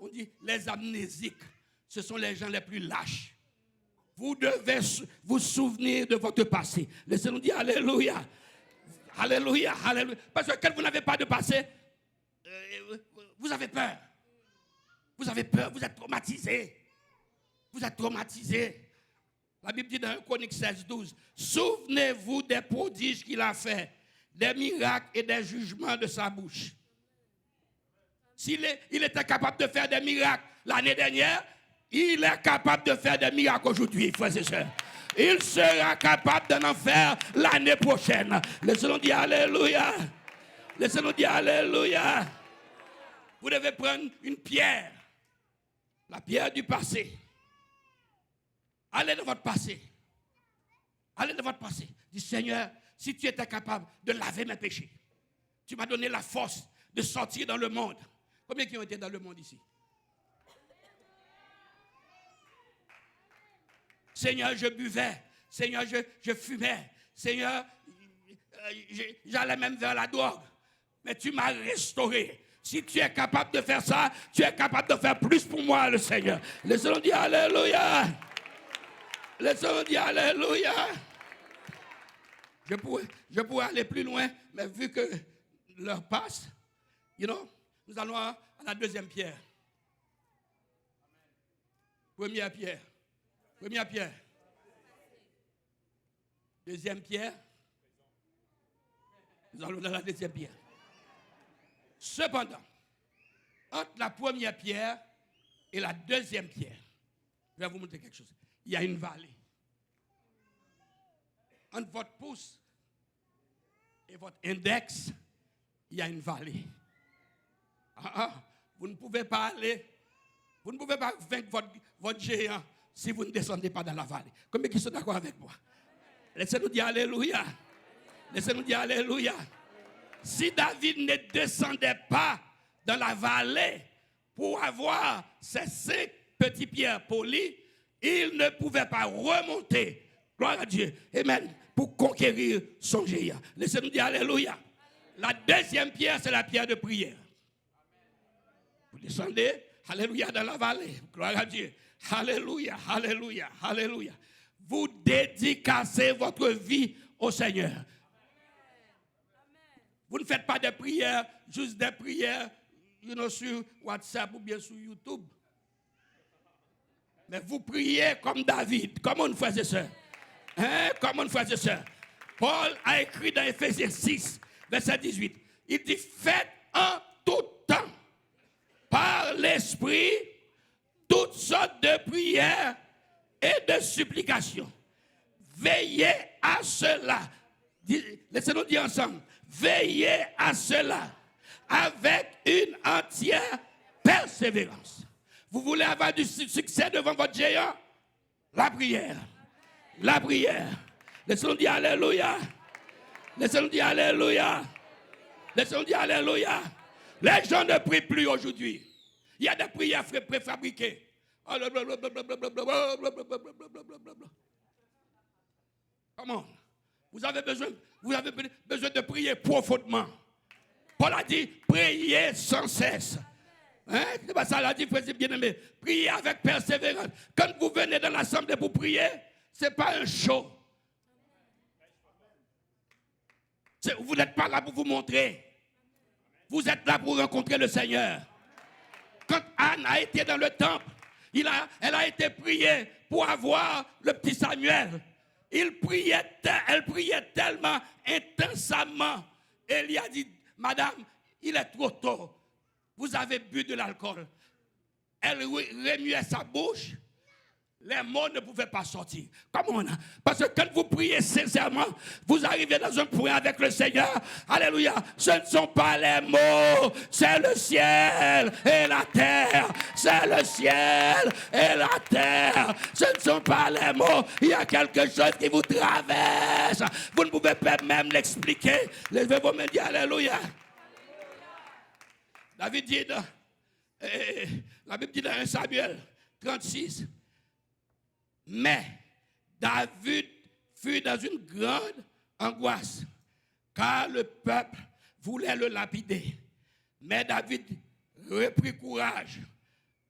on dit les amnésiques. Ce sont les gens les plus lâches. Vous devez vous souvenir de votre passé. Laissez-nous dire Alléluia. Alléluia, Alléluia. Parce que quand vous n'avez pas de passé, vous avez peur. Vous avez peur, vous êtes traumatisé. Vous êtes traumatisé. La Bible dit dans 1 Chronique 16, 12, souvenez-vous des prodiges qu'il a fait, des miracles et des jugements de sa bouche. il était capable de faire des miracles l'année dernière, il est capable de faire des miracles aujourd'hui, frères et sœurs. Il sera capable d'en faire l'année prochaine. Laissez-nous dire Alléluia. Laissez-nous dire Alléluia. Vous devez prendre une pierre, la pierre du passé. Allez dans votre passé. Allez dans votre passé. Dis Seigneur, si tu étais capable de laver mes péchés, tu m'as donné la force de sortir dans le monde. Combien qui ont été dans le monde ici? Seigneur, je buvais. Seigneur, je fumais. Seigneur, j'allais même vers la drogue. Mais tu m'as restauré. Si tu es capable de faire ça, tu es capable de faire plus pour moi, le Seigneur. Laissons-nous dire Alléluia. Laissons-nous dire Alléluia. Je pourrais aller plus loin, mais vu que l'heure passe, nous allons à la deuxième pierre. Première pierre. Première pierre. Deuxième pierre. Nous allons dans la deuxième pierre. Cependant, entre la première pierre et la deuxième pierre, je vais vous montrer quelque chose. Il y a une vallée. Entre votre pouce et votre index, il y a une vallée. Vous ne pouvez pas aller, vous ne pouvez pas vaincre votre géant si vous ne descendez pas dans la vallée. Combien qui sont d'accord avec moi? Laissez-nous dire Alléluia. Laissez-nous dire Alléluia. Si David ne descendait pas dans la vallée pour avoir ces 5 petites pierres polies, il ne pouvait pas remonter. Gloire à Dieu. Amen. Pour conquérir son géant. Laissez-nous dire Alléluia. La deuxième pierre, c'est la pierre de prière. Vous descendez, Alléluia, dans la vallée. Gloire à Dieu. Alléluia, Alléluia, Alléluia. Vous dédicacez votre vie au Seigneur. Vous ne faites pas des prières, juste des prières, sur WhatsApp ou bien sur YouTube. Mais vous priez comme David, comme on frères et sœurs. Comme on frères et sœurs. Paul a écrit dans Éphésiens 6, verset 18. Il dit, faites en tout temps, par l'Esprit, toutes sortes de prières et de supplications. Veillez à cela. Laissez-nous dire ensemble. Veillez à cela avec une entière persévérance. Vous voulez avoir du succès devant votre géant? La prière. La prière. Laissez-nous dire Alléluia. Laissez-nous dire Alléluia. Laissez-nous dire Alléluia. Les gens ne prient plus aujourd'hui. Il y a des prières préfabriquées. Comment? Vous avez besoin de prier profondément. Paul a dit, priez sans cesse. C'est pas ça, il a dit, frère bien-aimé, priez avec persévérance. Quand vous venez dans l'assemblée pour prier, ce n'est pas un show. Vous n'êtes pas là pour vous montrer. Vous êtes là pour rencontrer le Seigneur. Quand Anne a été dans le temple, elle a été priée pour avoir le petit Samuel. Elle priait tellement intensément. Elle lui a dit, madame, il est trop tôt. Vous avez bu de l'alcool. Elle remuait sa bouche. Les mots ne pouvaient pas sortir. Comment? Parce que quand vous priez sincèrement, vous arrivez dans un point avec le Seigneur. Alléluia. Ce ne sont pas les mots, c'est le ciel et la terre. C'est le ciel et la terre. Ce ne sont pas les mots. Il y a quelque chose qui vous traverse. Vous ne pouvez pas même l'expliquer. Levez vos mains et dites Alléluia. David dit, la Bible dit dans 1 Samuel 36, mais David fut dans une grande angoisse, car le peuple voulait le lapider. Mais David reprit courage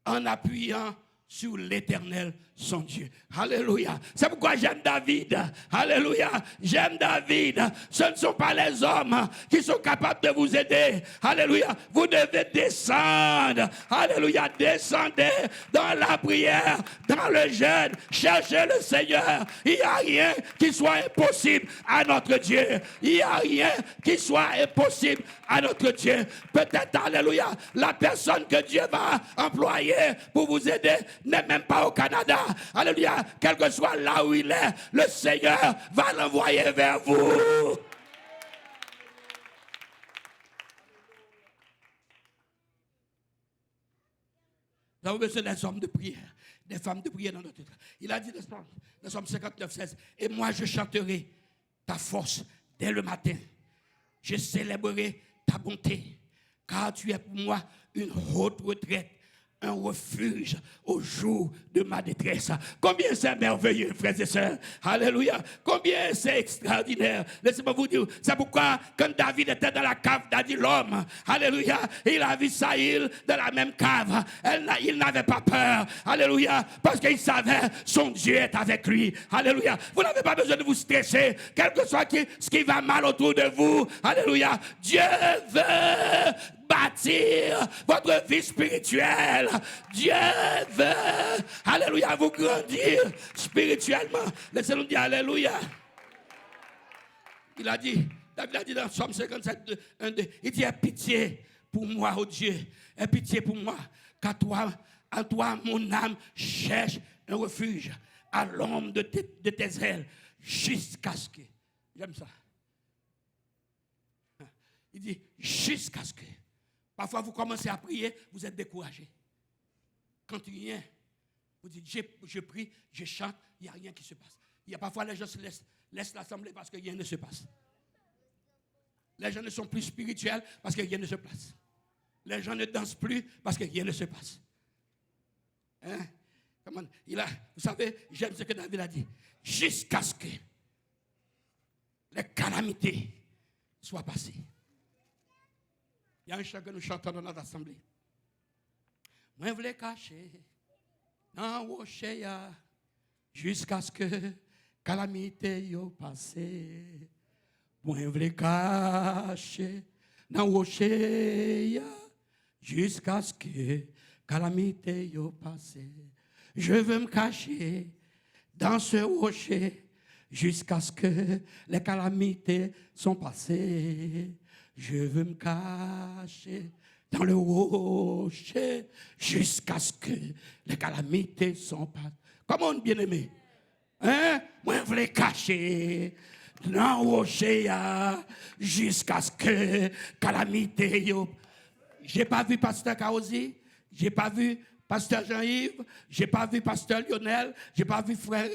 en appuyant sur l'Éternel, son Dieu. Alléluia. C'est pourquoi j'aime David. Alléluia. J'aime David. Ce ne sont pas les hommes qui sont capables de vous aider. Alléluia. Vous devez descendre. Alléluia. Descendez dans la prière, dans le jeûne. Cherchez le Seigneur. Il n'y a rien qui soit impossible à notre Dieu. Il n'y a rien qui soit impossible à notre Dieu. Peut-être, alléluia, la personne que Dieu va employer pour vous aider n'est même pas au Canada. Alléluia, quel que soit là où il est, le Seigneur va l'envoyer vers vous. Nous avons besoin des hommes de prière, des femmes de prière dans notre temps. Il a dit dans Psaume 59, 16, et moi je chanterai ta force dès le matin. Je célébrerai ta bonté, car tu es pour moi une haute retraite, un refuge au jour de ma détresse. Combien c'est merveilleux, frères et sœurs. Alléluia. Combien c'est extraordinaire. Laissez-moi vous dire, c'est pourquoi quand David était dans la cave d'Adullam, alléluia, il a vu Saïl dans la même cave. Il n'avait pas peur. Alléluia. Parce qu'il savait son Dieu est avec lui. Alléluia. Vous n'avez pas besoin de vous stresser. Quel que soit ce qui va mal autour de vous. Alléluia. Dieu veut bâtir votre vie spirituelle. Dieu veut, alléluia, vous grandir spirituellement. Laissez-nous dire alléluia. Il a dit, David a dit dans Psaume 57, 1, 2, il dit, aie pitié pour moi, oh Dieu, aie pitié pour moi, car à toi, mon âme cherche un refuge à l'ombre de tes ailes, jusqu'à ce que, j'aime ça. Il dit, jusqu'à ce que, parfois, vous commencez à prier, vous êtes découragé. Quand rien, vous dites, je prie, je chante, il n'y a rien qui se passe. Il y a parfois les gens se laissent l'assemblée parce que rien ne se passe. Les gens ne sont plus spirituels parce que rien ne se passe. Les gens ne dansent plus parce que rien ne se passe. Hein? Vous savez, j'aime ce que David a dit. Jusqu'à ce que les calamités soient passées. Il y a un chant que nous chantons dans notre assemblée. Moi, je voulais cacher dans rocher jusqu'à ce que calamité yo passé. Moi, je voulais cacher dans rocher jusqu'à ce que calamité yo passé. Je veux me cacher dans ce rocher jusqu'à ce que les calamités sont passées. Je veux me cacher dans le rocher jusqu'à ce que les calamités sont passées. Comment bien aimé? Hein? Moi, je voulais cacher dans le rocher jusqu'à ce que calamité. J'ai pas vu Pasteur Kaozi, j'ai pas vu Pasteur Jean-Yves, j'ai pas vu Pasteur Lionel, j'ai pas vu frère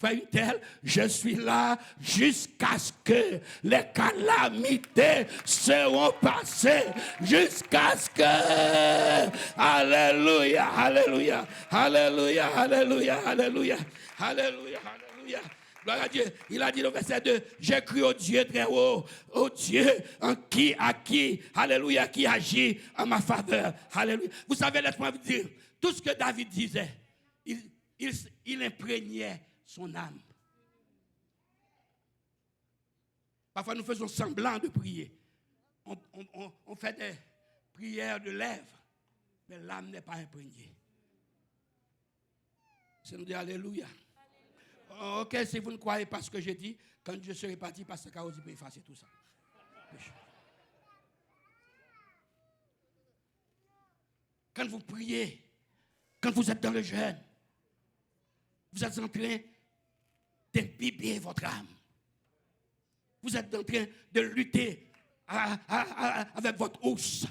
Intel, je suis là jusqu'à ce que les calamités seront passées, jusqu'à ce que, alléluia, alléluia, alléluia, alléluia, alléluia, alléluia, alléluia. Gloire à Dieu. Il a dit au verset 2, j'ai cru au Dieu très haut, au Dieu à qui, alléluia, qui agit en ma faveur. Alléluia. Vous savez, laisse-moi vous dire, tout ce que David disait, il imprégnait son âme. Parfois, nous faisons semblant de prier. On fait des prières de lèvres, mais l'âme n'est pas imprégnée. C'est nous dire alléluia. Ok, si vous ne croyez pas ce que j'ai dit, quand je serai parti, Pasteur Kaozi peut effacer tout ça. Quand vous priez, quand vous êtes dans le jeûne, vous êtes en train d'imbiber votre âme. Vous êtes en train de lutter avec votre os.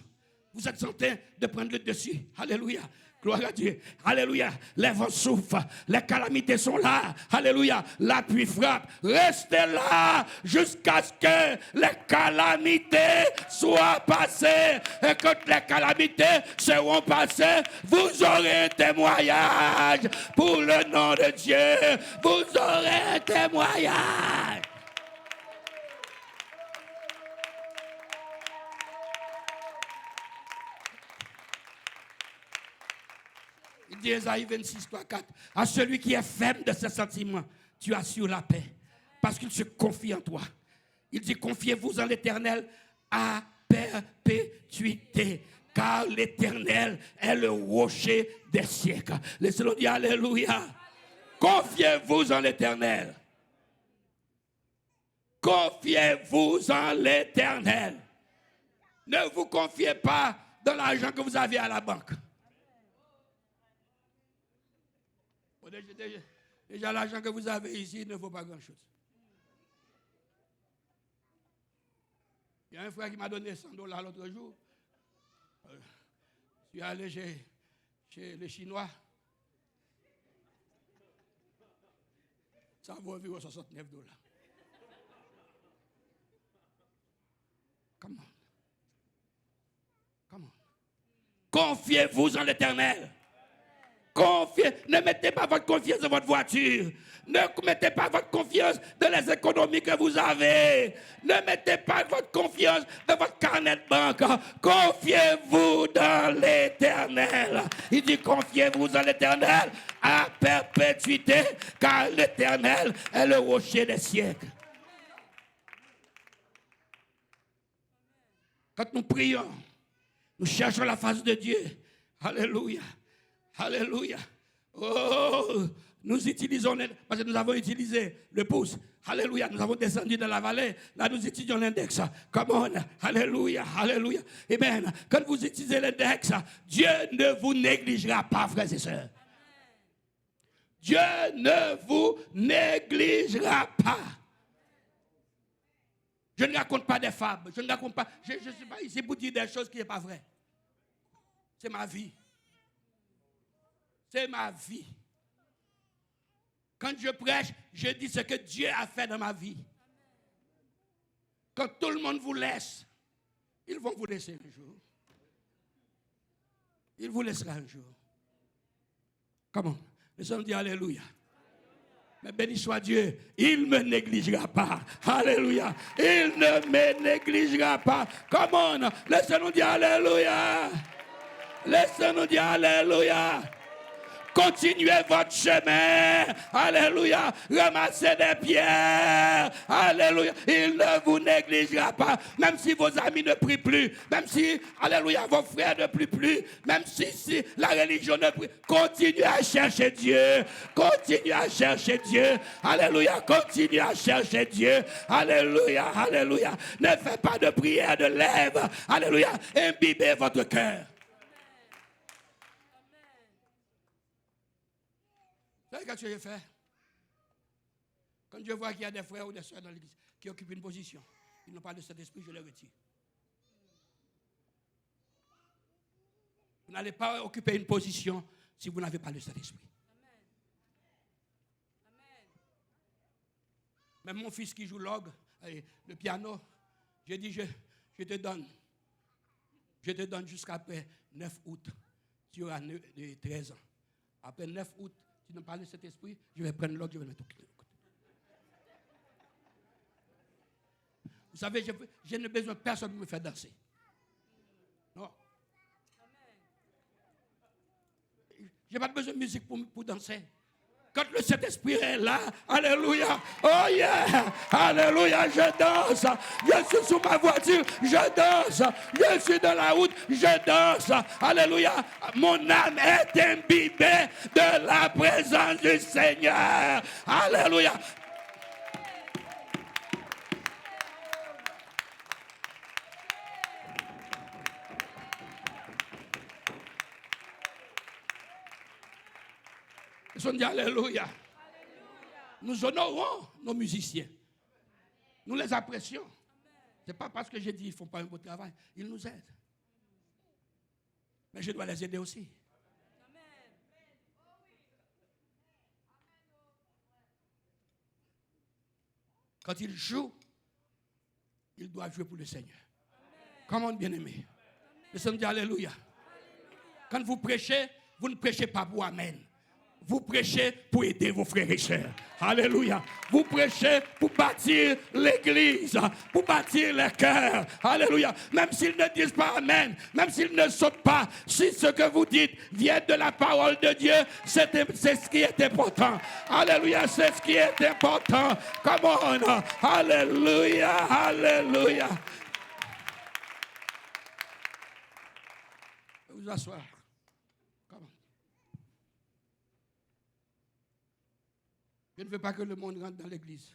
Vous êtes en train de prendre le dessus. Alléluia. Gloire à Dieu. Alléluia. Les vents souffrent. Les calamités sont là. Alléluia. La pluie frappe. Restez là jusqu'à ce que les calamités soient passées. Et quand les calamités seront passées, vous aurez un témoignage pour le nom de Dieu. Vous aurez un témoignage. Il dit Ésaïe 26, 3, 4. À celui qui est faible de ses sentiments, tu assures la paix. Parce qu'il se confie en toi. Il dit confiez-vous en l'Éternel à perpétuité. Car l'Éternel est le rocher des siècles. Laissez-le dire Alléluia. Confiez-vous en l'Éternel. Confiez-vous en l'Éternel. Ne vous confiez pas dans l'argent que vous avez à la banque. Déjà l'argent que vous avez ici ne vaut pas grand-chose. Il y a un frère qui m'a donné $100 l'autre jour. Je suis allé chez les Chinois. Ça vaut environ $69. Come on. Come on. Confiez-vous en l'Éternel. Ne mettez pas votre confiance dans votre voiture. Ne mettez pas votre confiance dans les économies que vous avez. Ne mettez pas votre confiance dans votre carnet de banque. Confiez-vous dans l'Éternel. Il dit confiez-vous dans l'Éternel à perpétuité, car l'Éternel est le rocher des siècles. Quand nous prions, nous cherchons la face de Dieu. Alléluia. Alléluia. Oh, nous utilisons, parce que nous avons utilisé le pouce. Alléluia. Nous avons descendu dans la vallée. Là, nous étudions l'index. Come on. Alléluia. Alléluia. Eh bien, quand vous utilisez l'index, Dieu ne vous négligera pas, frères et sœurs. Dieu ne vous négligera pas. Je ne raconte pas des fables. Je ne raconte pas. Je ne suis pas ici pour dire des choses qui ne sont pas vraies. C'est ma vie. C'est ma vie. Quand je prêche, je dis ce que Dieu a fait dans ma vie. Quand tout le monde vous laisse, ils vont vous laisser un jour. Il vous laissera un jour. Comment? Nous sommes dit Alléluia. Mais béni soit Dieu, il ne me négligera pas. Alléluia. Il ne me négligera pas. Comment? Laissez-nous dire Alléluia. Laissez-nous dire Alléluia. Continuez votre chemin. Alléluia. Ramassez des pierres. Alléluia. Il ne vous négligera pas. Même si vos amis ne prient plus. Même si, alléluia, vos frères ne prient plus. Même si la religion ne prie. Continuez à chercher Dieu. Continuez à chercher Dieu. Alléluia. Continuez à chercher Dieu. Alléluia. Alléluia. Ne faites pas de prière de lèvres. Alléluia. Imbibez votre cœur. Qu'est-ce que je fais? Quand je vois qu'il y a des frères ou des soeurs dans l'église qui occupent une position, ils n'ont pas de cet esprit, je les retire. Vous n'allez pas occuper une position si vous n'avez pas le Saint-Esprit. Même mon fils qui joue l'orgue, le piano, j'ai dit, je te donne. Je te donne jusqu'après 9 août. Tu auras 13 ans. Après 9 août, tu n'as pas le Saint-Esprit, je vais prendre l'orgue, je vais le mettre au côté. Vous savez, je n'ai besoin de personne pour me faire danser. Non. Je n'ai pas besoin de musique pour danser. Quand le Saint-Esprit est là, alléluia, oh yeah, alléluia, je danse. Je suis sous ma voiture, je danse. Je suis dans la route, je danse. Alléluia, mon âme est imbibée de la présence du Seigneur. Alléluia. Ils ont dit alléluia. Nous honorons nos musiciens. Nous les apprécions. Ce n'est pas parce que j'ai dit qu'ils ne font pas un beau travail. Ils nous aident. Mais je dois les aider aussi. Quand ils jouent, ils doivent jouer pour le Seigneur. Comment bien-aimé? Nous sommes dit alléluia. Quand vous prêchez, vous ne prêchez pas pour Amen. vous prêchez pour aider vos frères et sœurs. Alléluia. Vous prêchez pour bâtir l'église, pour bâtir les cœurs. Alléluia. Même s'ils ne disent pas Amen, même s'ils ne sautent pas, si ce que vous dites vient de la parole de Dieu, c'est ce qui est important. Alléluia. C'est ce qui est important. Come on. Alléluia. Alléluia. Vous asseoir. Je ne veux pas que le monde rentre dans l'église.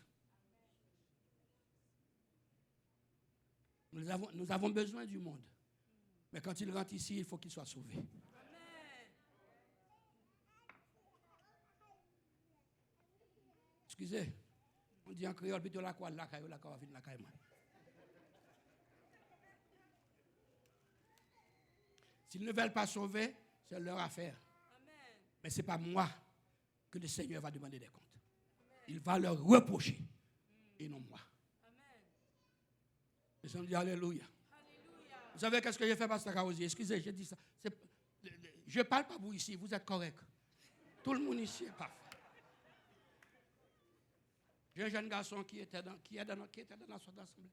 Nous avons besoin du monde. Mais quand il rentre ici, il faut qu'il soit sauvé. Excusez, on dit en créole, plutôt la quoi, la caille, la caille, la caille. S'ils ne veulent pas sauver, c'est leur affaire. Mais ce n'est pas moi que le Seigneur va demander des comptes. Il va leur reprocher et non moi. Les gens disent Alléluia. Vous savez qu'est-ce que j'ai fait, Pasteur Kaosi? Excusez, j'ai dit ça. Je ne parle pas vous ici, vous êtes correct. Tout le monde ici est parfait. J'ai un jeune garçon qui était dans notre assemblée.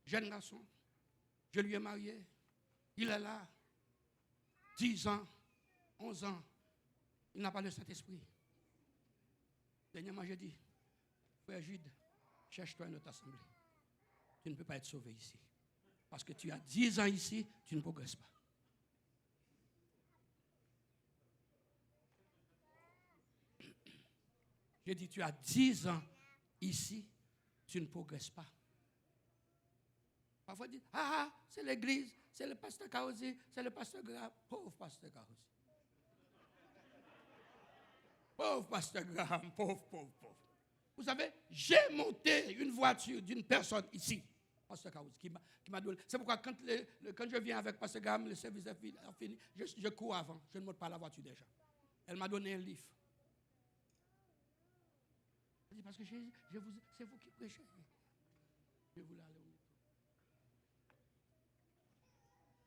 Jeune garçon. Je lui ai marié. Il est là. 10 ans, 11 ans. Il n'a pas le Saint-Esprit. Dernièrement, j'ai dit, frère Jude, cherche-toi une autre assemblée. Tu ne peux pas être sauvé ici. Parce que tu as 10 ans ici, tu ne progresses pas. J'ai dit, tu as 10 ans ici, tu ne progresses pas. Parfois, on dit, c'est l'église, c'est le pasteur Kaosi, c'est le pasteur Graham. Pauvre pasteur Kaosi. Pauvre pasteur Graham, pauvre. Vous savez, j'ai monté une voiture d'une personne ici, pasteur Kaosi, qui m'a donné. C'est pourquoi quand je viens avec pasteur Graham, le service est fini, je cours avant, je ne monte pas la voiture déjà. Elle m'a donné un livre. Parce que c'est vous qui prêchez. Je voulais aller au métro.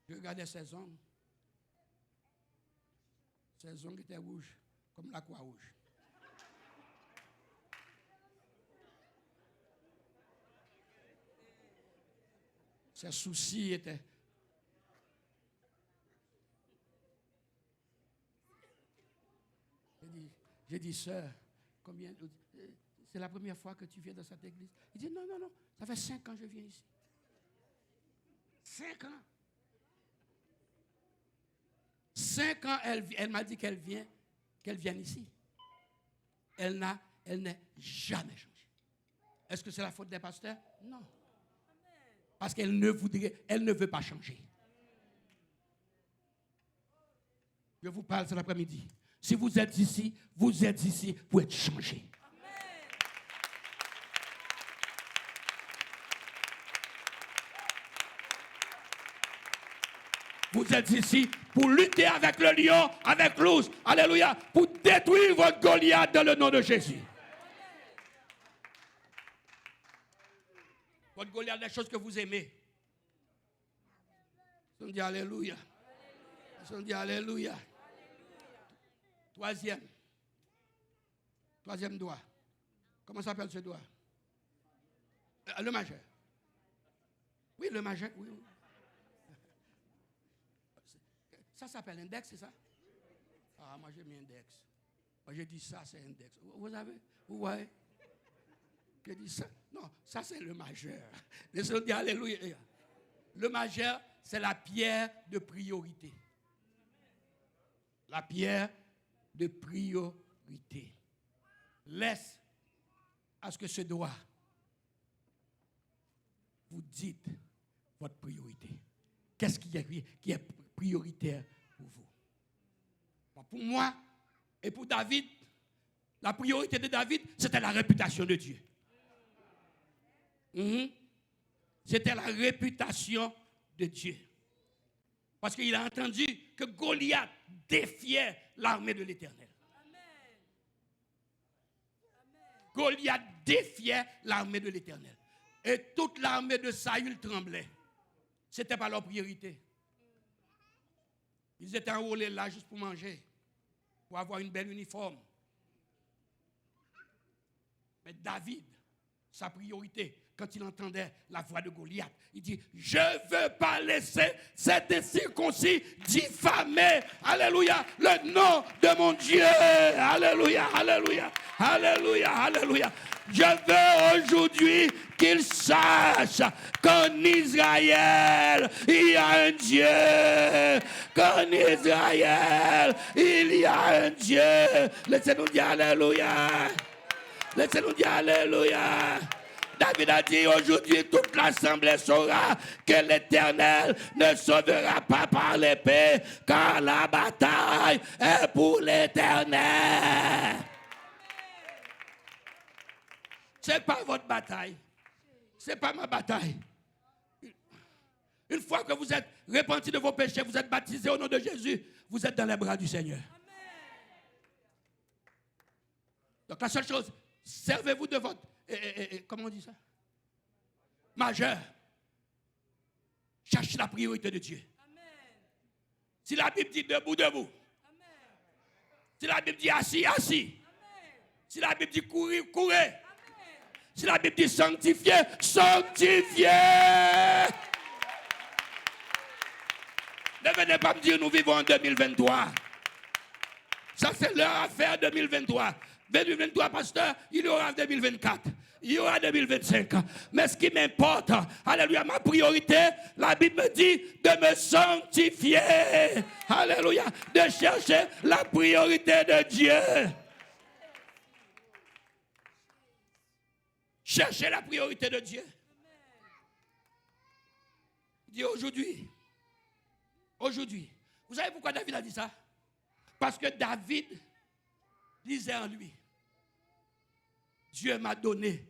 Je regardais ces ongles. Ces ongles étaient rouges, comme la croix rouge. Ses soucis étaient. J'ai dit, sœur, combien. C'est la première fois que tu viens dans cette église. Il dit, non, ça fait 5 ans que je viens ici. 5 ans. 5 ans, elle m'a dit qu'elle vient ici. Elle n'a jamais changé. Est-ce que c'est la faute des pasteurs? Non. Parce qu'elle ne veut pas changer. Je vous parle cet après-midi. Si vous êtes ici pour être changé. Vous êtes ici pour lutter avec le lion, avec l'ours. Alléluia. Pour détruire votre Goliath dans le nom de Jésus. Votre Goliath, les choses que vous aimez. On dit Alléluia. On dit Alléluia. Troisième doigt. Comment s'appelle ce doigt? Le majeur. Oui, le majeur. Oui. Ça s'appelle index, c'est ça? Ah, moi j'ai mis index. Moi j'ai dit ça, c'est index. Vous avez? Vous voyez? J'ai dit ça. Non, ça c'est le majeur. Laissez-nous dire Alléluia. Le majeur, c'est la pierre de priorité. La pierre de priorité. Laisse à ce que ce doigt vous dites votre priorité. Qu'est-ce qui est prioritaire pour vous? Pour moi et pour David, la priorité de David, c'était la réputation de Dieu. C'était la réputation de Dieu. Parce qu'il a entendu que Goliath défiait l'armée de l'Éternel. Goliath défiait l'armée de l'Éternel. Et toute l'armée de Saül tremblait. Ce n'était pas leur priorité. Ils étaient enrôlés là juste pour manger, pour avoir une belle uniforme, Mais David, sa priorité, quand il entendait la voix de Goliath, il dit, je ne veux pas laisser cet incirconcis diffamer, alléluia, le nom de mon Dieu. Alléluia, alléluia, alléluia, alléluia. Je veux aujourd'hui qu'il sache qu'en Israël, il y a un Dieu. Qu'en Israël, il y a un Dieu. Laissez-nous dire alléluia. Laissez-nous dire alléluia. David a dit aujourd'hui, toute l'assemblée saura que l'Éternel ne sauvera pas par l'épée, car la bataille est pour l'Éternel. Ce n'est pas votre bataille. Ce n'est pas ma bataille. Une fois que vous êtes repentis de vos péchés, vous êtes baptisés au nom de Jésus, vous êtes dans les bras du Seigneur. Donc la seule chose, servez-vous de votre... comment on dit ça? Majeur. Cherchez la priorité de Dieu. Amen. Si la Bible dit debout, debout. Amen. Si la Bible dit assis, assis. Amen. Si la Bible dit courir, courez. Amen. Si la Bible dit sanctifier, sanctifier. Ne venez pas me dire nous vivons en 2023. Ça c'est leur affaire 2023. 2023, pasteur, il y aura 2024. Il y aura 2025. Mais ce qui m'importe, alléluia, ma priorité, la Bible me dit de me sanctifier. Alléluia, de chercher la priorité de Dieu. Cherchez la priorité de Dieu. Il dit aujourd'hui, vous savez pourquoi David a dit ça? Parce que David disait en lui, Dieu m'a donné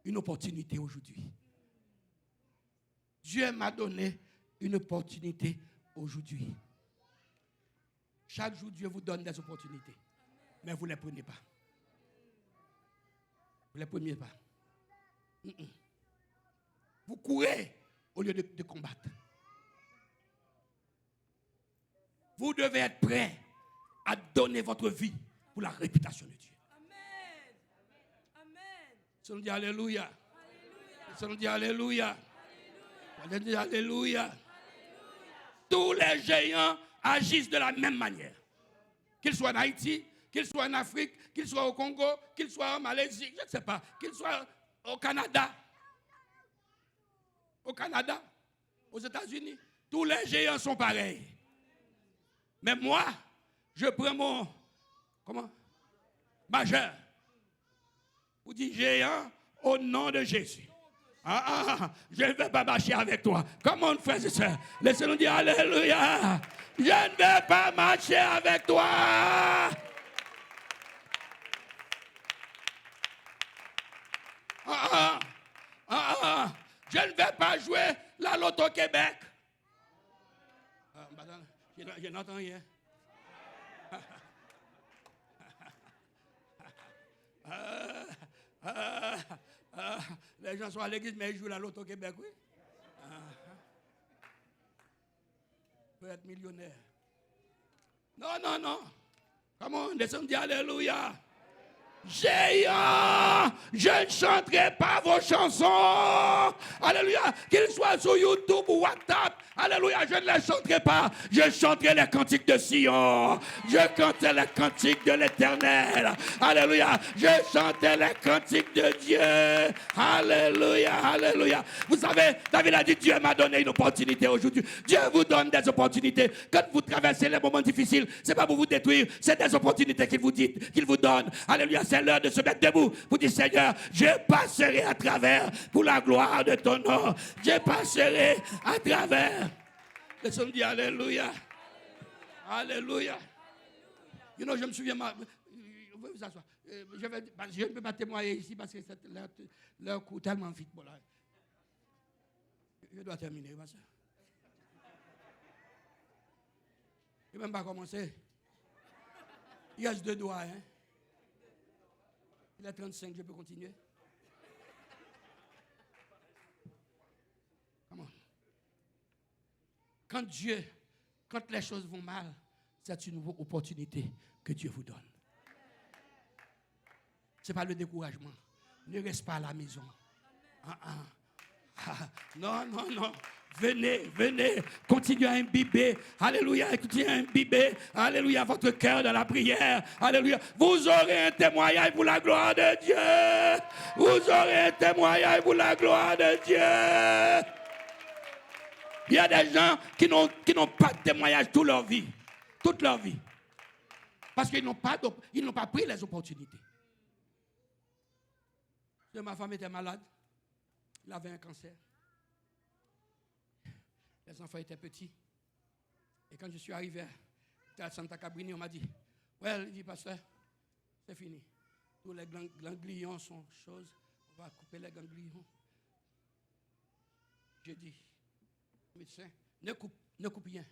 une opportunité aujourd'hui. Dieu m'a donné une opportunité aujourd'hui. Chaque jour, Dieu vous donne des opportunités. Mais vous ne les prenez pas. Vous ne les prenez pas. Vous courez au lieu de combattre. Vous devez être prêt à donner votre vie pour la réputation de Dieu. Ça nous dit alléluia. Ça nous dit alléluia. Ça nous dit alléluia. Tous les géants agissent de la même manière. Qu'ils soient en Haïti, qu'ils soient en Afrique, qu'ils soient au Congo, qu'ils soient en Malaisie, je ne sais pas, qu'ils soient au Canada. Au Canada, aux États-Unis, tous les géants sont pareils. Mais moi, je prends mon majeur. Vous dites géant au nom de Jésus. Je ne vais pas marcher avec toi. Comment frères et sœurs? Laissez-nous dire alléluia. Je ne vais pas marcher avec toi. Je ne vais pas jouer la loto Québec. Je n'entends rien. Les gens sont à l'église, mais ils jouent la loto Québec, oui. Peut être millionnaire. Non. Comment descend dit alléluia. Géant, je ne chanterai pas vos chansons. Alléluia. Qu'ils soient sur YouTube ou WhatsApp. Alléluia, je ne les chanterai pas. Je chanterai les cantiques de Sion. Je chanterai les cantiques de l'Éternel. Alléluia. Je chanterai les cantiques de Dieu. Alléluia, alléluia. Vous savez, David a dit, Dieu m'a donné une opportunité aujourd'hui. Dieu vous donne des opportunités. Quand vous traversez les moments difficiles, ce n'est pas pour vous détruire, c'est des opportunités qu'il vous donne. Alléluia, c'est l'heure de se mettre debout pour dire, Seigneur, je passerai à travers pour la gloire de ton nom. Je passerai à travers. Laissons-nous dire alléluia. Alléluia. You know, je me souviens, vous asseoir. Je ne peux pas témoigner ici parce que leur court tellement vite. Bon, là. Je dois terminer. Je n'ai même pas commencé. Il reste 2 doigts. Hein? Il est 35, je peux continuer. Come on. Quand les choses vont mal, c'est une opportunité que Dieu vous donne. ce n'est pas le découragement. Ne reste pas à la maison. Non. Venez, continuez à imbiber. Alléluia, continuez à imbiber. Alléluia, votre cœur dans la prière. Alléluia. Vous aurez un témoignage pour la gloire de Dieu. Vous aurez un témoignage pour la gloire de Dieu. Il y a des gens qui n'ont pas de témoignage toute leur vie. Toute leur vie. Parce qu'ils n'ont pas pris les opportunités. Ma femme était malade. Elle avait un cancer. Les enfants étaient petits. Et quand je suis arrivé à Santa Cabrini, on m'a dit, ouais, il dit, pasteur, c'est fini. Tous les ganglions sont choses. On va couper les ganglions. Je dis, médecin, ne coupe rien.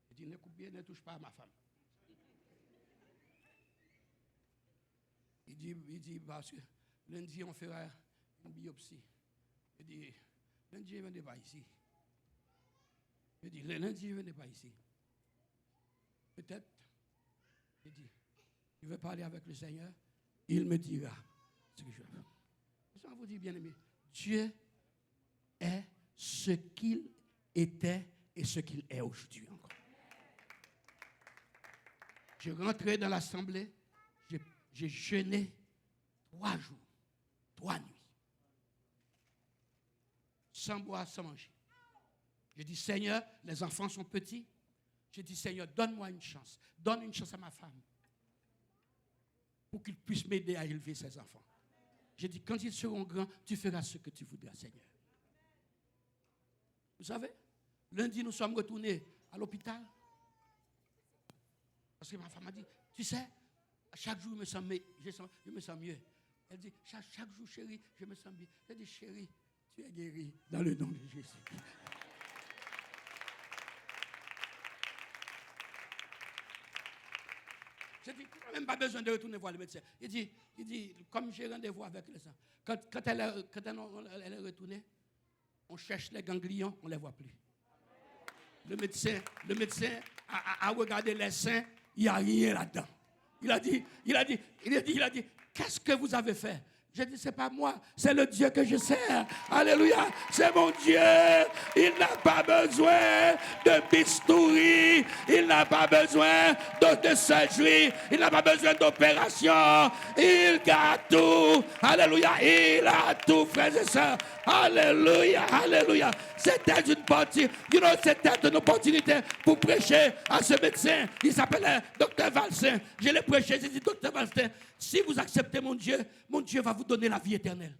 Je dis, ne coupe rien, ne touche pas à ma femme. Il dit, parce que lundi, on fera une biopsie. Il dit, lundi, je ne venais pas ici. Je dis, lundi, je ne venais pas ici. Peut-être, il dit, je vais parler avec le Seigneur, il me dira ce que je veux. Je vous dis, bien aimé, Dieu est ce qu'il était et ce qu'il est aujourd'hui encore. Je rentrais dans l'assemblée, j'ai jeûné 3 jours, 3 nuits. Sans boire, sans manger. Je dis, Seigneur, les enfants sont petits. Je dis, Seigneur, donne-moi une chance. Donne une chance à ma femme. Pour qu'ils puissent m'aider à élever ses enfants. Je dis, quand ils seront grands, tu feras ce que tu voudras, Seigneur. Vous savez, lundi, nous sommes retournés à l'hôpital. Parce que ma femme m'a dit, tu sais, chaque jour, je me sens mieux. Elle dit, chaque jour, chérie, je me sens bien. Elle dit, chérie, tu es guérie dans le nom de Jésus. Je dis, tu n'as même pas besoin de retourner voir le médecin. Il dit comme j'ai rendez-vous avec les gens, quand elle est retournée, on cherche les ganglions, on ne les voit plus. Le médecin a regardé les seins, il n'y a rien là-dedans. Il a dit, qu'est-ce que vous avez fait? J'ai dit, c'est pas moi, c'est le Dieu que je sers. Alléluia, c'est mon Dieu. Il n'a pas besoin de bistouri. Il n'a pas besoin de surgery. Il n'a pas besoin d'opération. Il garde tout. Alléluia, il a tout, frères et sœurs. Alléluia, alléluia. C'était une opportunité pour prêcher à ce médecin. Il s'appelait Dr. Valsin. Je l'ai prêché, j'ai dit, Dr. Valsin, si vous acceptez mon Dieu va vous donner la vie éternelle.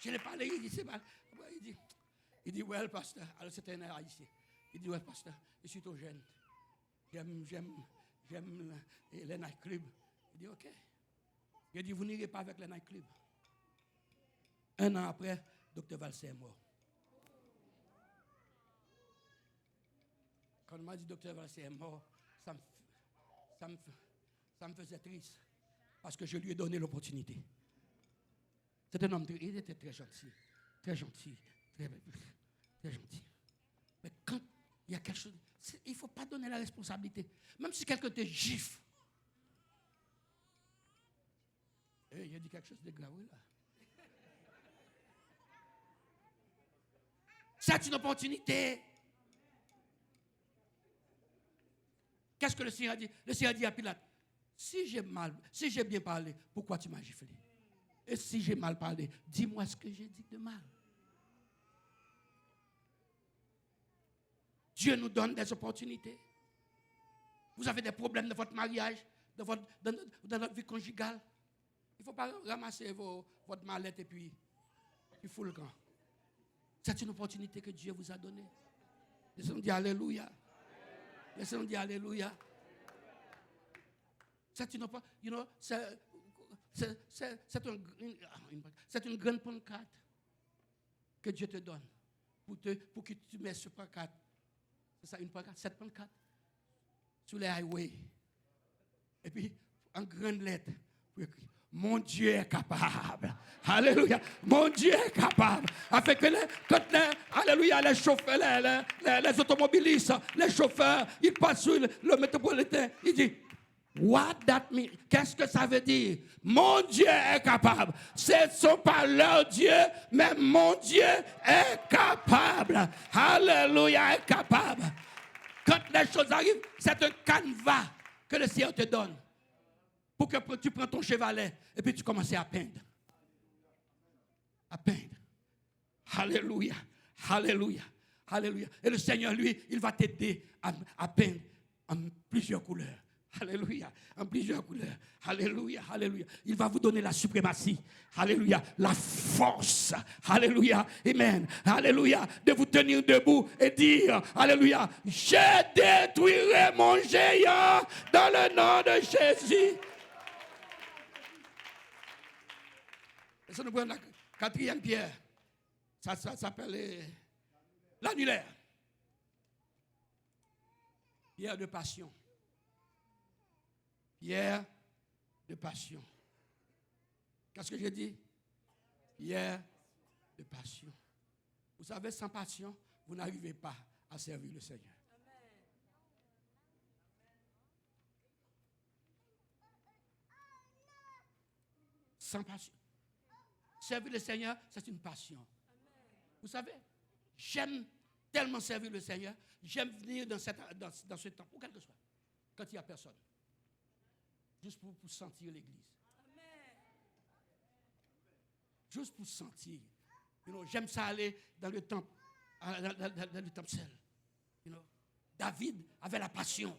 Je l'ai parlé, il dit, c'est mal. Il dit, well, pasteur. Alors c'était un haïtien. Il dit, well, pasteur, je suis trop jeune. J'aime les nightclubs. Il dit, ok. Il dit, vous n'irez pas avec les nightclubs. 1 an après, Dr. Valsé est mort. Quand on m'a dit Dr. Valsé est mort, ça me faisait triste. Parce que je lui ai donné l'opportunité. C'est un homme, il était très gentil. Très gentil. Très gentil. Mais quand il y a quelque chose, il ne faut pas donner la responsabilité. Même si quelqu'un te gifle. Il a dit quelque chose de grave là. C'est une opportunité. Qu'est-ce que le Seigneur a dit? Le Seigneur a dit à Pilate, si j'ai bien parlé, pourquoi tu m'as giflé? Et si j'ai mal parlé, dis-moi ce que j'ai dit de mal. Dieu nous donne des opportunités. Vous avez des problèmes dans votre mariage, dans votre vie conjugale. Il ne faut pas ramasser votre mallette et puis foutre le camp. C'est une opportunité que Dieu vous a donnée. Laissez-nous dire Alléluia. Laissez-nous dire Alléluia. C'est une opportunité. C'est une grande pancarte que Dieu te donne pour que tu mettes ce pancarte. C'est ça, une pancarte, cette pancarte sur les highways. Et puis, en grande lettre, pour écrire, mon Dieu est capable. Alléluia. Mon Dieu est capable. Afin que alléluia, les chauffeurs, les automobilistes, les chauffeurs, ils passent sur le métropolitain. Ils disent, what that mean? Qu'est-ce que ça veut dire? Mon Dieu est capable. Ce ne sont pas leur Dieu, mais mon Dieu est capable. Alléluia, est capable. Quand les choses arrivent, c'est un canevas que le Seigneur te donne. Pour que tu prends ton chevalet et puis tu commences à peindre. À peindre. Alléluia. Alléluia. Alléluia. Et le Seigneur, lui, il va t'aider à peindre en plusieurs couleurs. Alléluia. En plusieurs couleurs. Alléluia. Alléluia. Il va vous donner la suprématie. Alléluia. La force. Alléluia. Amen. Alléluia. De vous tenir debout et dire, alléluia, je détruirai mon géant dans le nom de Jésus. Et ça nous prend la 4e pierre. Ça s'appelle l'annulaire. Pierre de passion. Pierre de passion. Qu'est-ce que j'ai dit? Pierre de passion. Vous savez, sans passion, vous n'arrivez pas à servir le Seigneur. Sans passion. Servir le Seigneur, c'est une passion. Vous savez, j'aime tellement servir le Seigneur, j'aime venir dans ce temps, où quel que soit, quand il n'y a personne. Juste pour sentir l'église. Juste pour sentir. J'aime ça aller dans le temple, dans le temple seul. David avait la passion.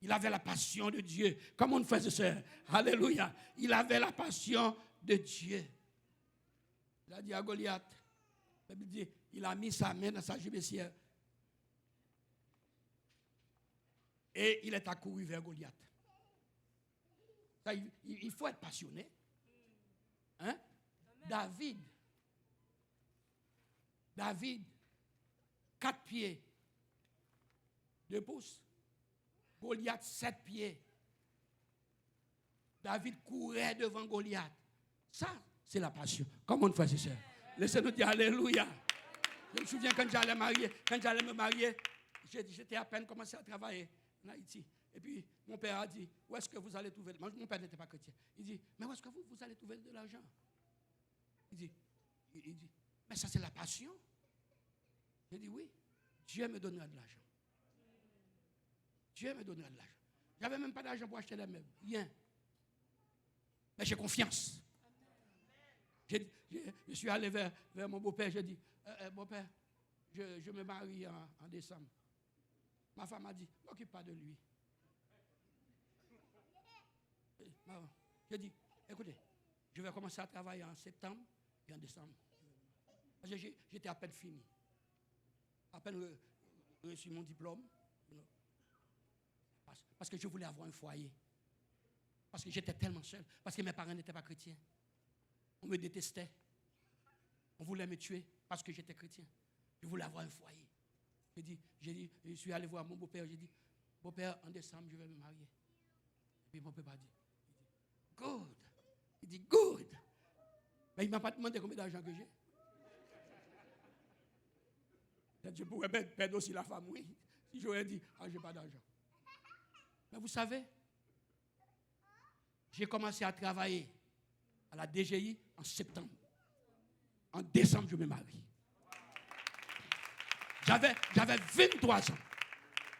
Il avait la passion de Dieu. Comme on fait ça. Alléluia. Il avait la passion de Dieu. Il a dit à Goliath, il a mis sa main dans sa gibecière. Et il est accouru vers Goliath. Ça, il faut être passionné. Hein? David, 4 pieds, 2 pouces. Goliath, 7 pieds. David courait devant Goliath. Ça, c'est la passion. Comment on fait ça? Laissez-nous dire Alléluia. Je me souviens quand j'allais me marier, j'étais à peine commencé à travailler en Haïti. Et puis, mon père a dit, où est-ce que vous allez trouver? Mon père n'était pas chrétien. Il dit, mais où est-ce que vous allez trouver de l'argent? Il dit, mais ça c'est la passion. J'ai dit, oui, Dieu me donnera de l'argent. Dieu me donnera de l'argent. Je n'avais même pas d'argent pour acheter les meubles. Rien. Mais j'ai confiance. Je suis allé vers mon beau-père. J'ai dit, beau-père, je me marie en décembre. Ma femme a dit, n'occupe pas de lui. J'ai dit, écoutez, je vais commencer à travailler en septembre et en décembre. Parce que j'étais à peine fini. À peine reçu mon diplôme. Parce que je voulais avoir un foyer. Parce que j'étais tellement seul. Parce que mes parents n'étaient pas chrétiens. On me détestait. On voulait me tuer parce que j'étais chrétien. Je voulais avoir un foyer. Je suis allé voir mon beau-père. J'ai dit, beau-père, en décembre, je vais me marier. Et puis mon père a dit, good. Il dit, good. Mais il ne m'a pas demandé combien d'argent que j'ai. Je pourrais perdre aussi la femme, oui. Si j'aurais dit, je n'ai pas d'argent. Mais vous savez, j'ai commencé à travailler à la DGI en septembre. En décembre, je me marie. J'avais 23 ans.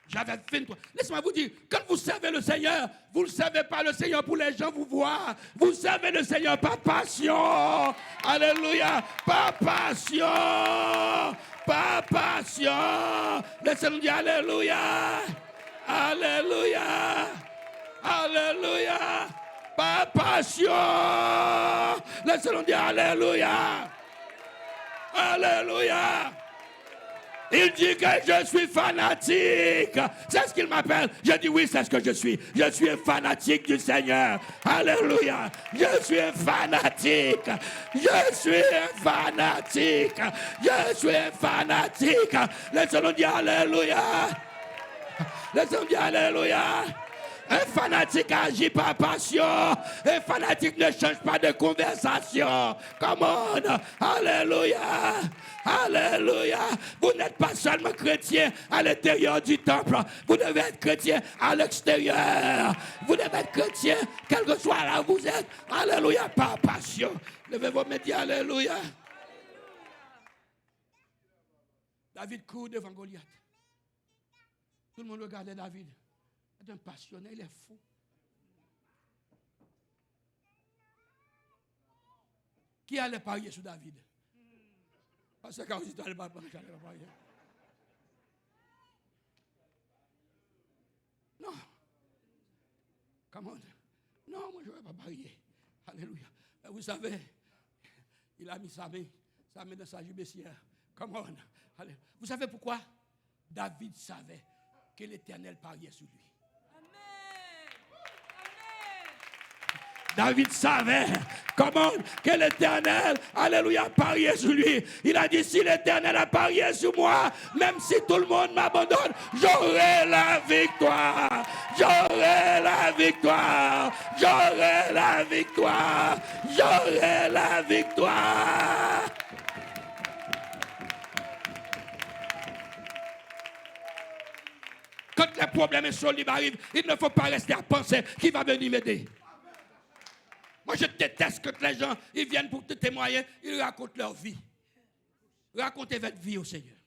J'avais 23. Laissez-moi vous dire, quand vous servez le Seigneur, vous ne servez pas le Seigneur pour les gens vous voir. Vous servez le Seigneur par passion. Alléluia. Par passion. Par passion. Laissez-nous dire Alléluia. Alléluia. Alléluia. Par passion. Laissez-nous dire Alléluia. Alléluia. Il dit que je suis fanatique. C'est ce qu'il m'appelle. Je dis oui, c'est ce que je suis. Je suis un fanatique du Seigneur. Alléluia. Je suis un fanatique. Je suis un fanatique. Je suis un fanatique. Laissez-nous dire Alléluia. Laissez-nous dire Alléluia. Un fanatique agit par passion. Un fanatique ne change pas de conversation. Come on. Alléluia. Alléluia. Vous n'êtes pas seulement chrétien à l'intérieur du temple. Vous devez être chrétien à l'extérieur. Vous devez être chrétien, quel que soit là où vous êtes. Alléluia. Par passion. Levez-vous et dites Alléluia. David court devant Goliath. Tout le monde regardait David. C'est un passionné, il est fou. Qui allait parier sur David? Parce que quand vous n'allez pas parier. Non. Come on. Non, moi je ne vais pas parier. Alléluia. Mais vous savez, il a mis sa main dans sa gibecière. Come on. Allez. Vous savez pourquoi? David savait que l'Éternel pariait sur lui. David savait comment que l'Éternel, alléluia, pariait sur lui. Il a dit, si l'Éternel a parié sur moi, même si tout le monde m'abandonne, j'aurai la victoire. J'aurai la victoire. J'aurai la victoire. J'aurai la victoire. Quand les problèmes insolubles arrivent, il ne faut pas rester à penser qui va venir m'aider. Moi, je déteste quand les gens ils viennent pour te témoigner, ils racontent leur vie. Racontez votre vie au Seigneur.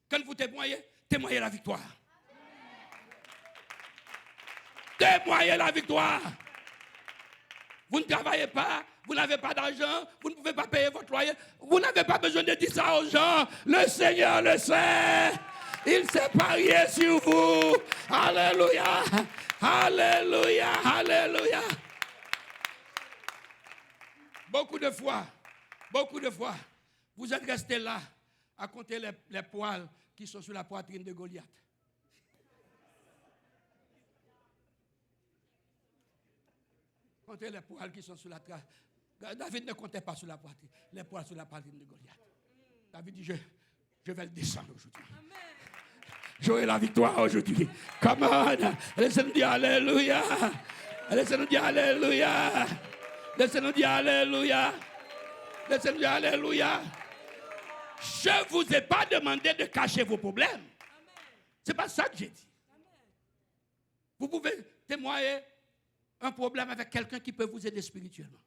Quand vous témoignez, témoignez la victoire. Témoignez la victoire. Vous ne travaillez pas, vous n'avez pas d'argent, vous ne pouvez pas payer votre loyer. Vous n'avez pas besoin de dire ça aux gens. Le Seigneur le sait. Il s'est parié sur vous. Alléluia. Alléluia. Alléluia. Beaucoup de fois, vous êtes restés là à compter les poils qui sont sur la poitrine de Goliath. Comptez les poils qui sont sur la trace. David ne comptait pas sur la poitrine, les poils sur la poitrine de Goliath. David dit, je vais le descendre aujourd'hui. J'aurai la victoire aujourd'hui. Come on. Laissez-nous dire Alléluia. Laissez-nous dire Alléluia. Laissez-nous dire Alléluia. Laissez-nous dire Alléluia. Je ne vous ai pas demandé de cacher vos problèmes. Ce n'est pas ça que j'ai dit. Vous pouvez témoigner un problème avec quelqu'un qui peut vous aider spirituellement.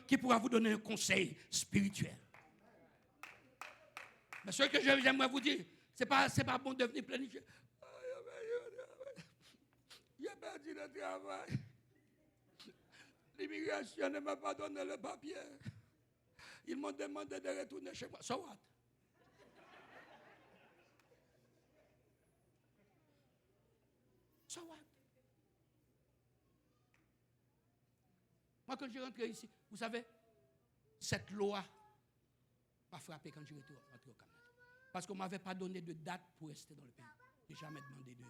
Qui pourra vous donner un conseil spirituel. Mais ce que j'aimerais vous dire, c'est pas bon de venir planifier. J'ai perdu le travail. L'immigration ne m'a pas donné le papier. Ils m'ont demandé de retourner chez moi. So what? So what? Moi, quand je suis rentré ici, vous savez, cette loi m'a frappé quand je suis rentré au Canada. Parce qu'on ne m'avait pas donné de date pour rester dans le pays. Je n'ai jamais demandé de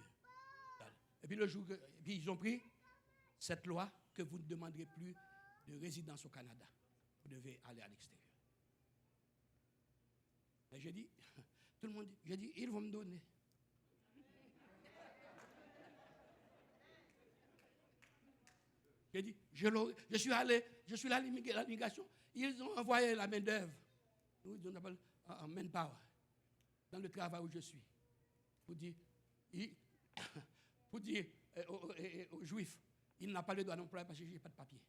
date. Et puis le jour puis ils ont pris cette loi que vous ne demanderez plus de résidence au Canada. Vous devez aller à l'extérieur. Et j'ai dit, tout le monde dit, j'ai dit, ils vont me donner. J'ai dit, je suis allé à l'immigration. Ils ont envoyé la main-d'œuvre. Nous, on appelle manpower. Dans le travail où je suis. Pour dire aux Juifs, il n'a pas le droit d'employer parce que je n'ai pas de papier.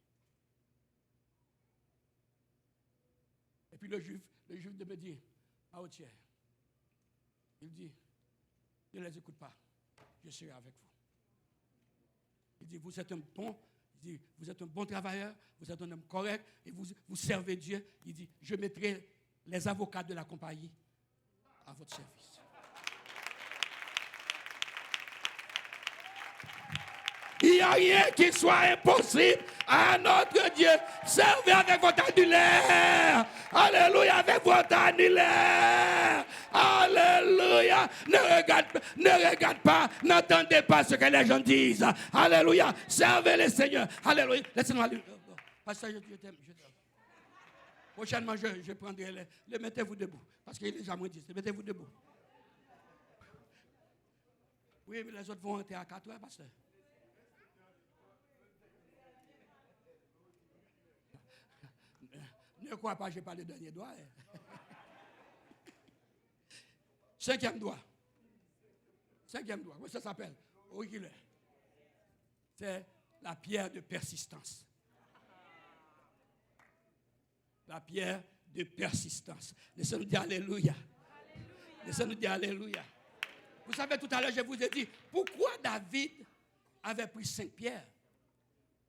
Et puis le juif de me dire, Maotier, il dit, ne les écoute pas, je serai avec vous. Il dit, vous êtes un bon travailleur, vous êtes un homme correct, et vous servez Dieu. Il dit, je mettrai les avocats de la compagnie à votre service. Il n'y a rien qui soit impossible à notre Dieu. Servez avec votre annulaire. Alléluia, avec votre annulaire. Alléluia. Ne regarde pas, n'entendez pas ce que les gens disent. Alléluia. Servez le Seigneur. Alléluia. Laissez-nous aller. Pasteur, je t'aime. Prochainement, je prendrai les mettez-vous debout. Parce qu'il est déjà moins 10. Mettez-vous debout. Oui, mais les autres vont entrer à 4 heures, pasteur. Ne crois pas, je n'ai pas le dernier doigt. Cinquième doigt. Cinquième doigt. Comment ça s'appelle? Auriculaire. C'est la pierre de persistance. La pierre de persistance. Laissez-nous dire Alléluia. Laissez-nous dire Alléluia. Vous savez, tout à l'heure, je vous ai dit, pourquoi David avait pris 5 pierres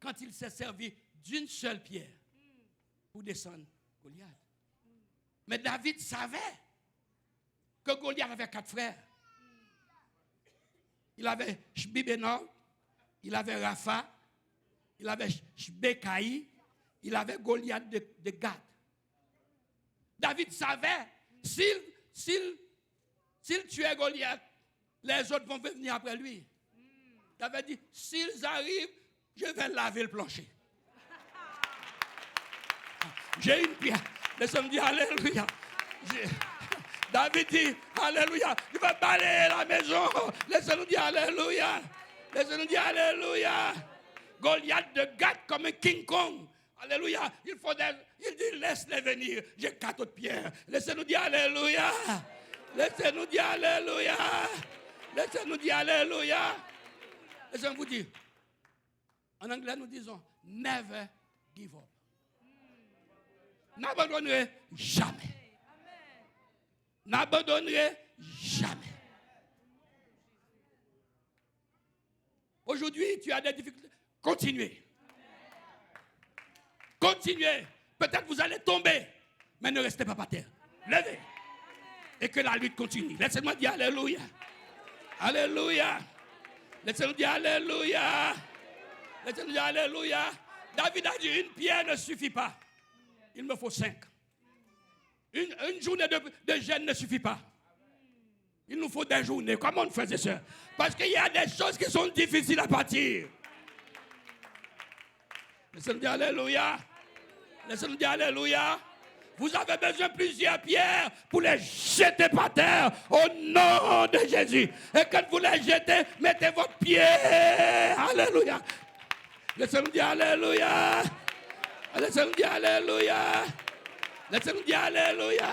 quand il s'est servi d'une seule pierre pour descendre Goliath. Mais David savait que Goliath avait 4 frères. Il avait Shbi-Benor, il avait Rapha, il avait Shbekaï, il avait Goliath de Gath. David savait, s'il tuait Goliath, les autres vont venir après lui. David dit, s'ils arrivent, je vais laver le plancher. J'ai une pierre. Laissez-moi dire Alléluia. David dit Alléluia. Il va balayer la maison. Laissez-nous dire Alléluia. Laissez-nous dire Alléluia. Goliath de Gath comme un King Kong. Alléluia. Il dit laisse-les venir. J'ai 4 autres pierres. Laissez-nous dire Alléluia. Laissez-nous dire Alléluia. Laissez-nous dire Alléluia. Laissez-moi vous dire. En anglais, nous disons never give up. N'abandonnerez jamais. N'abandonnerez jamais. Aujourd'hui, tu as des difficultés. Continuez. Continuez. Peut-être vous allez tomber, mais ne restez pas par terre. Levez. Et que la lutte continue. Laissez-moi dire Alléluia. Alléluia. Laissez-nous dire Alléluia. Laissez-nous dire Alléluia. David a dit une pierre ne suffit pas. Il me faut 5. Une journée de jeûne ne suffit pas. Il nous faut des journées. Comment, frères et sœurs? Parce qu'il y a des choses qui sont difficiles à bâtir. Laissez-nous dire Alléluia. Laissez-nous dire Alléluia. Vous avez besoin de plusieurs pierres pour les jeter par terre au nom de Jésus. Et quand vous les jetez, mettez votre pied. Alléluia. Laissez-nous dire Alléluia. Laissez-nous dire Alléluia. Laissez-nous dire Alléluia.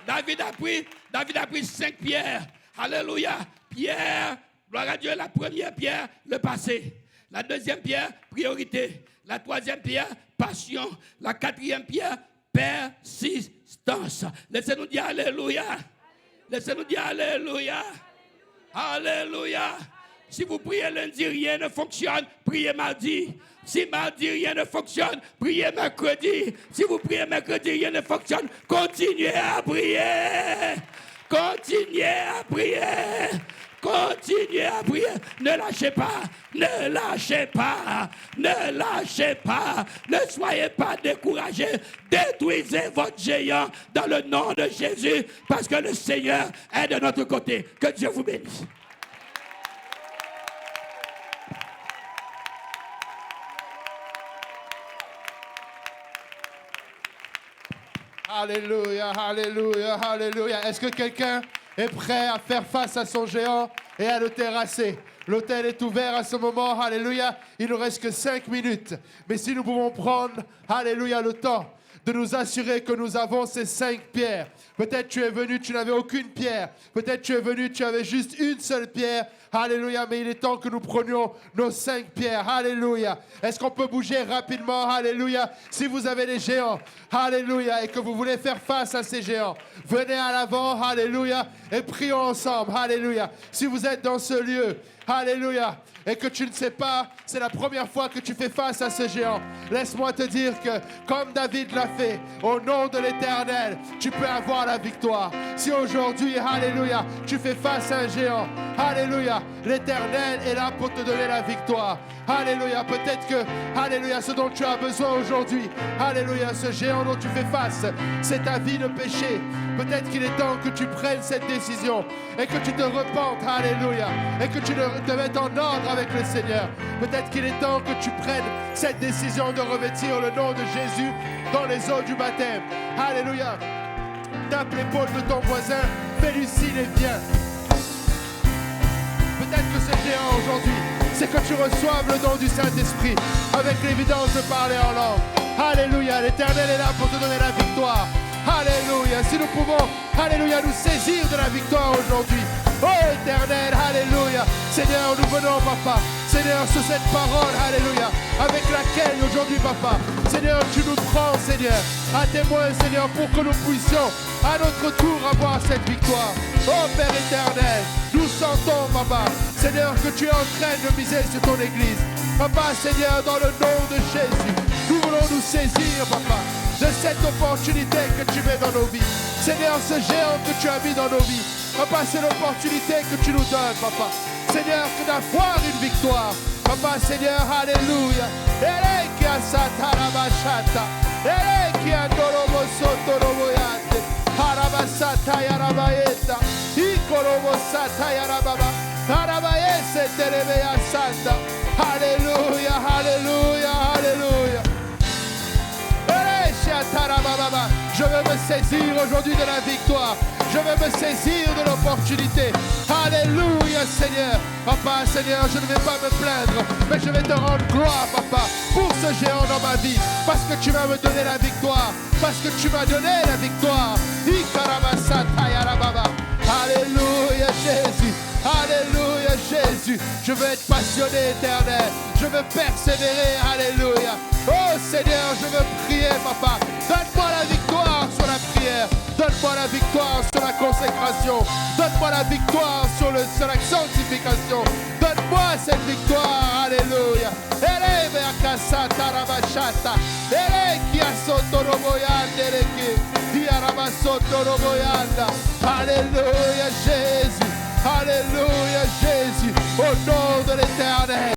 David a pris 5 pierres. Alléluia. Pierre, gloire à Dieu, la première pierre, le passé. La deuxième pierre, priorité. La troisième pierre, passion. La quatrième pierre, persistance. Laissez-nous dire Alléluia. Laissez-nous dire Alléluia. Alléluia. Si vous priez lundi, rien ne fonctionne, priez mardi. Si mardi, rien ne fonctionne, priez mercredi. Si vous priez mercredi, rien ne fonctionne, continuez à prier. Continuez à prier. Continuez à prier. Ne lâchez pas. Ne lâchez pas. Ne lâchez pas. Ne soyez pas découragés. Détruisez votre géant dans le nom de Jésus parce que le Seigneur est de notre côté. Que Dieu vous bénisse. Alléluia, alléluia, alléluia. Est-ce que quelqu'un est prêt à faire face à son géant et à le terrasser? L'autel est ouvert à ce moment, alléluia. Il ne reste que 5 minutes. Mais si nous pouvons prendre, alléluia, le temps de nous assurer que nous avons ces 5 pierres. Peut-être tu es venu, tu n'avais aucune pierre. Peut-être tu es venu, tu avais juste une seule pierre. Alléluia, mais il est temps que nous prenions nos 5 pierres. Alléluia. Est-ce qu'on peut bouger rapidement? Alléluia. Si vous avez des géants, alléluia, et que vous voulez faire face à ces géants, venez à l'avant, alléluia, et prions ensemble. Alléluia. Si vous êtes dans ce lieu, alléluia, et que tu ne sais pas, c'est la première fois que tu fais face à ce géant, laisse-moi te dire que, comme David l'a fait, au nom de l'Éternel, tu peux avoir la victoire. Si aujourd'hui, alléluia, tu fais face à un géant, alléluia, l'Éternel est là pour te donner la victoire. Alléluia, peut-être que, alléluia, ce dont tu as besoin aujourd'hui, alléluia, ce géant dont tu fais face, c'est ta vie de péché. Peut-être qu'il est temps que tu prennes cette décision et que tu te repentes, alléluia, et que tu te mettes en ordre avec le Seigneur. Peut-être qu'il est temps que tu prennes cette décision de revêtir le nom de Jésus dans les eaux du baptême. Alléluia. Tape l'épaule de ton voisin, fais-lui-ci les biens. Peut-être que ce géant aujourd'hui, c'est que tu reçoives le don du Saint-Esprit avec l'évidence de parler en langue. Alléluia, l'Éternel est là pour te donner la victoire. Alléluia, si nous pouvons, alléluia, nous saisir de la victoire aujourd'hui. Oh Éternel, alléluia. Seigneur, nous venons, papa. Seigneur, sur cette parole, alléluia, avec laquelle aujourd'hui, papa, Seigneur, tu nous prends, Seigneur, à témoin, Seigneur, pour que nous puissions à notre tour avoir cette victoire. Oh Père éternel, nous sentons, papa, Seigneur, que tu es en train de miser sur ton Église. Papa, Seigneur, dans le nom de Jésus, nous voulons nous saisir, papa, de cette opportunité que tu mets dans nos vies. Seigneur, ce géant que tu as mis dans nos vies, papa, c'est l'opportunité que tu nous donnes, papa. Seigneur, que d'avoir une victoire. Papa, Seigneur, alléluia. Elekia satarabashata. Elekia dorobo sotoroboyate. Harabasata yarabayeta. Ikorobo sata yarababa. Harabayese terebeya santa. Alléluia, alléluia, alléluia. Je veux me saisir aujourd'hui de la victoire. Je veux me saisir de l'opportunité. Alléluia, Seigneur. Papa, Seigneur, je ne vais pas me plaindre, mais je vais te rendre gloire, papa, pour ce géant dans ma vie. Parce que tu vas me donner la victoire. Parce que tu m'as donné la victoire. Alléluia, Jésus. Alléluia, Jésus. Je veux être passionné, éternel. Je veux persévérer. Alléluia. Oh Seigneur, je veux prier, papa. Donne-moi la victoire sur la prière. Donne-moi la victoire sur la consécration. Donne-moi la victoire sur la sanctification. Donne-moi cette victoire. Alléluia. Alléluia, Jésus. Alléluia, Jésus. Au nom de l'Éternel.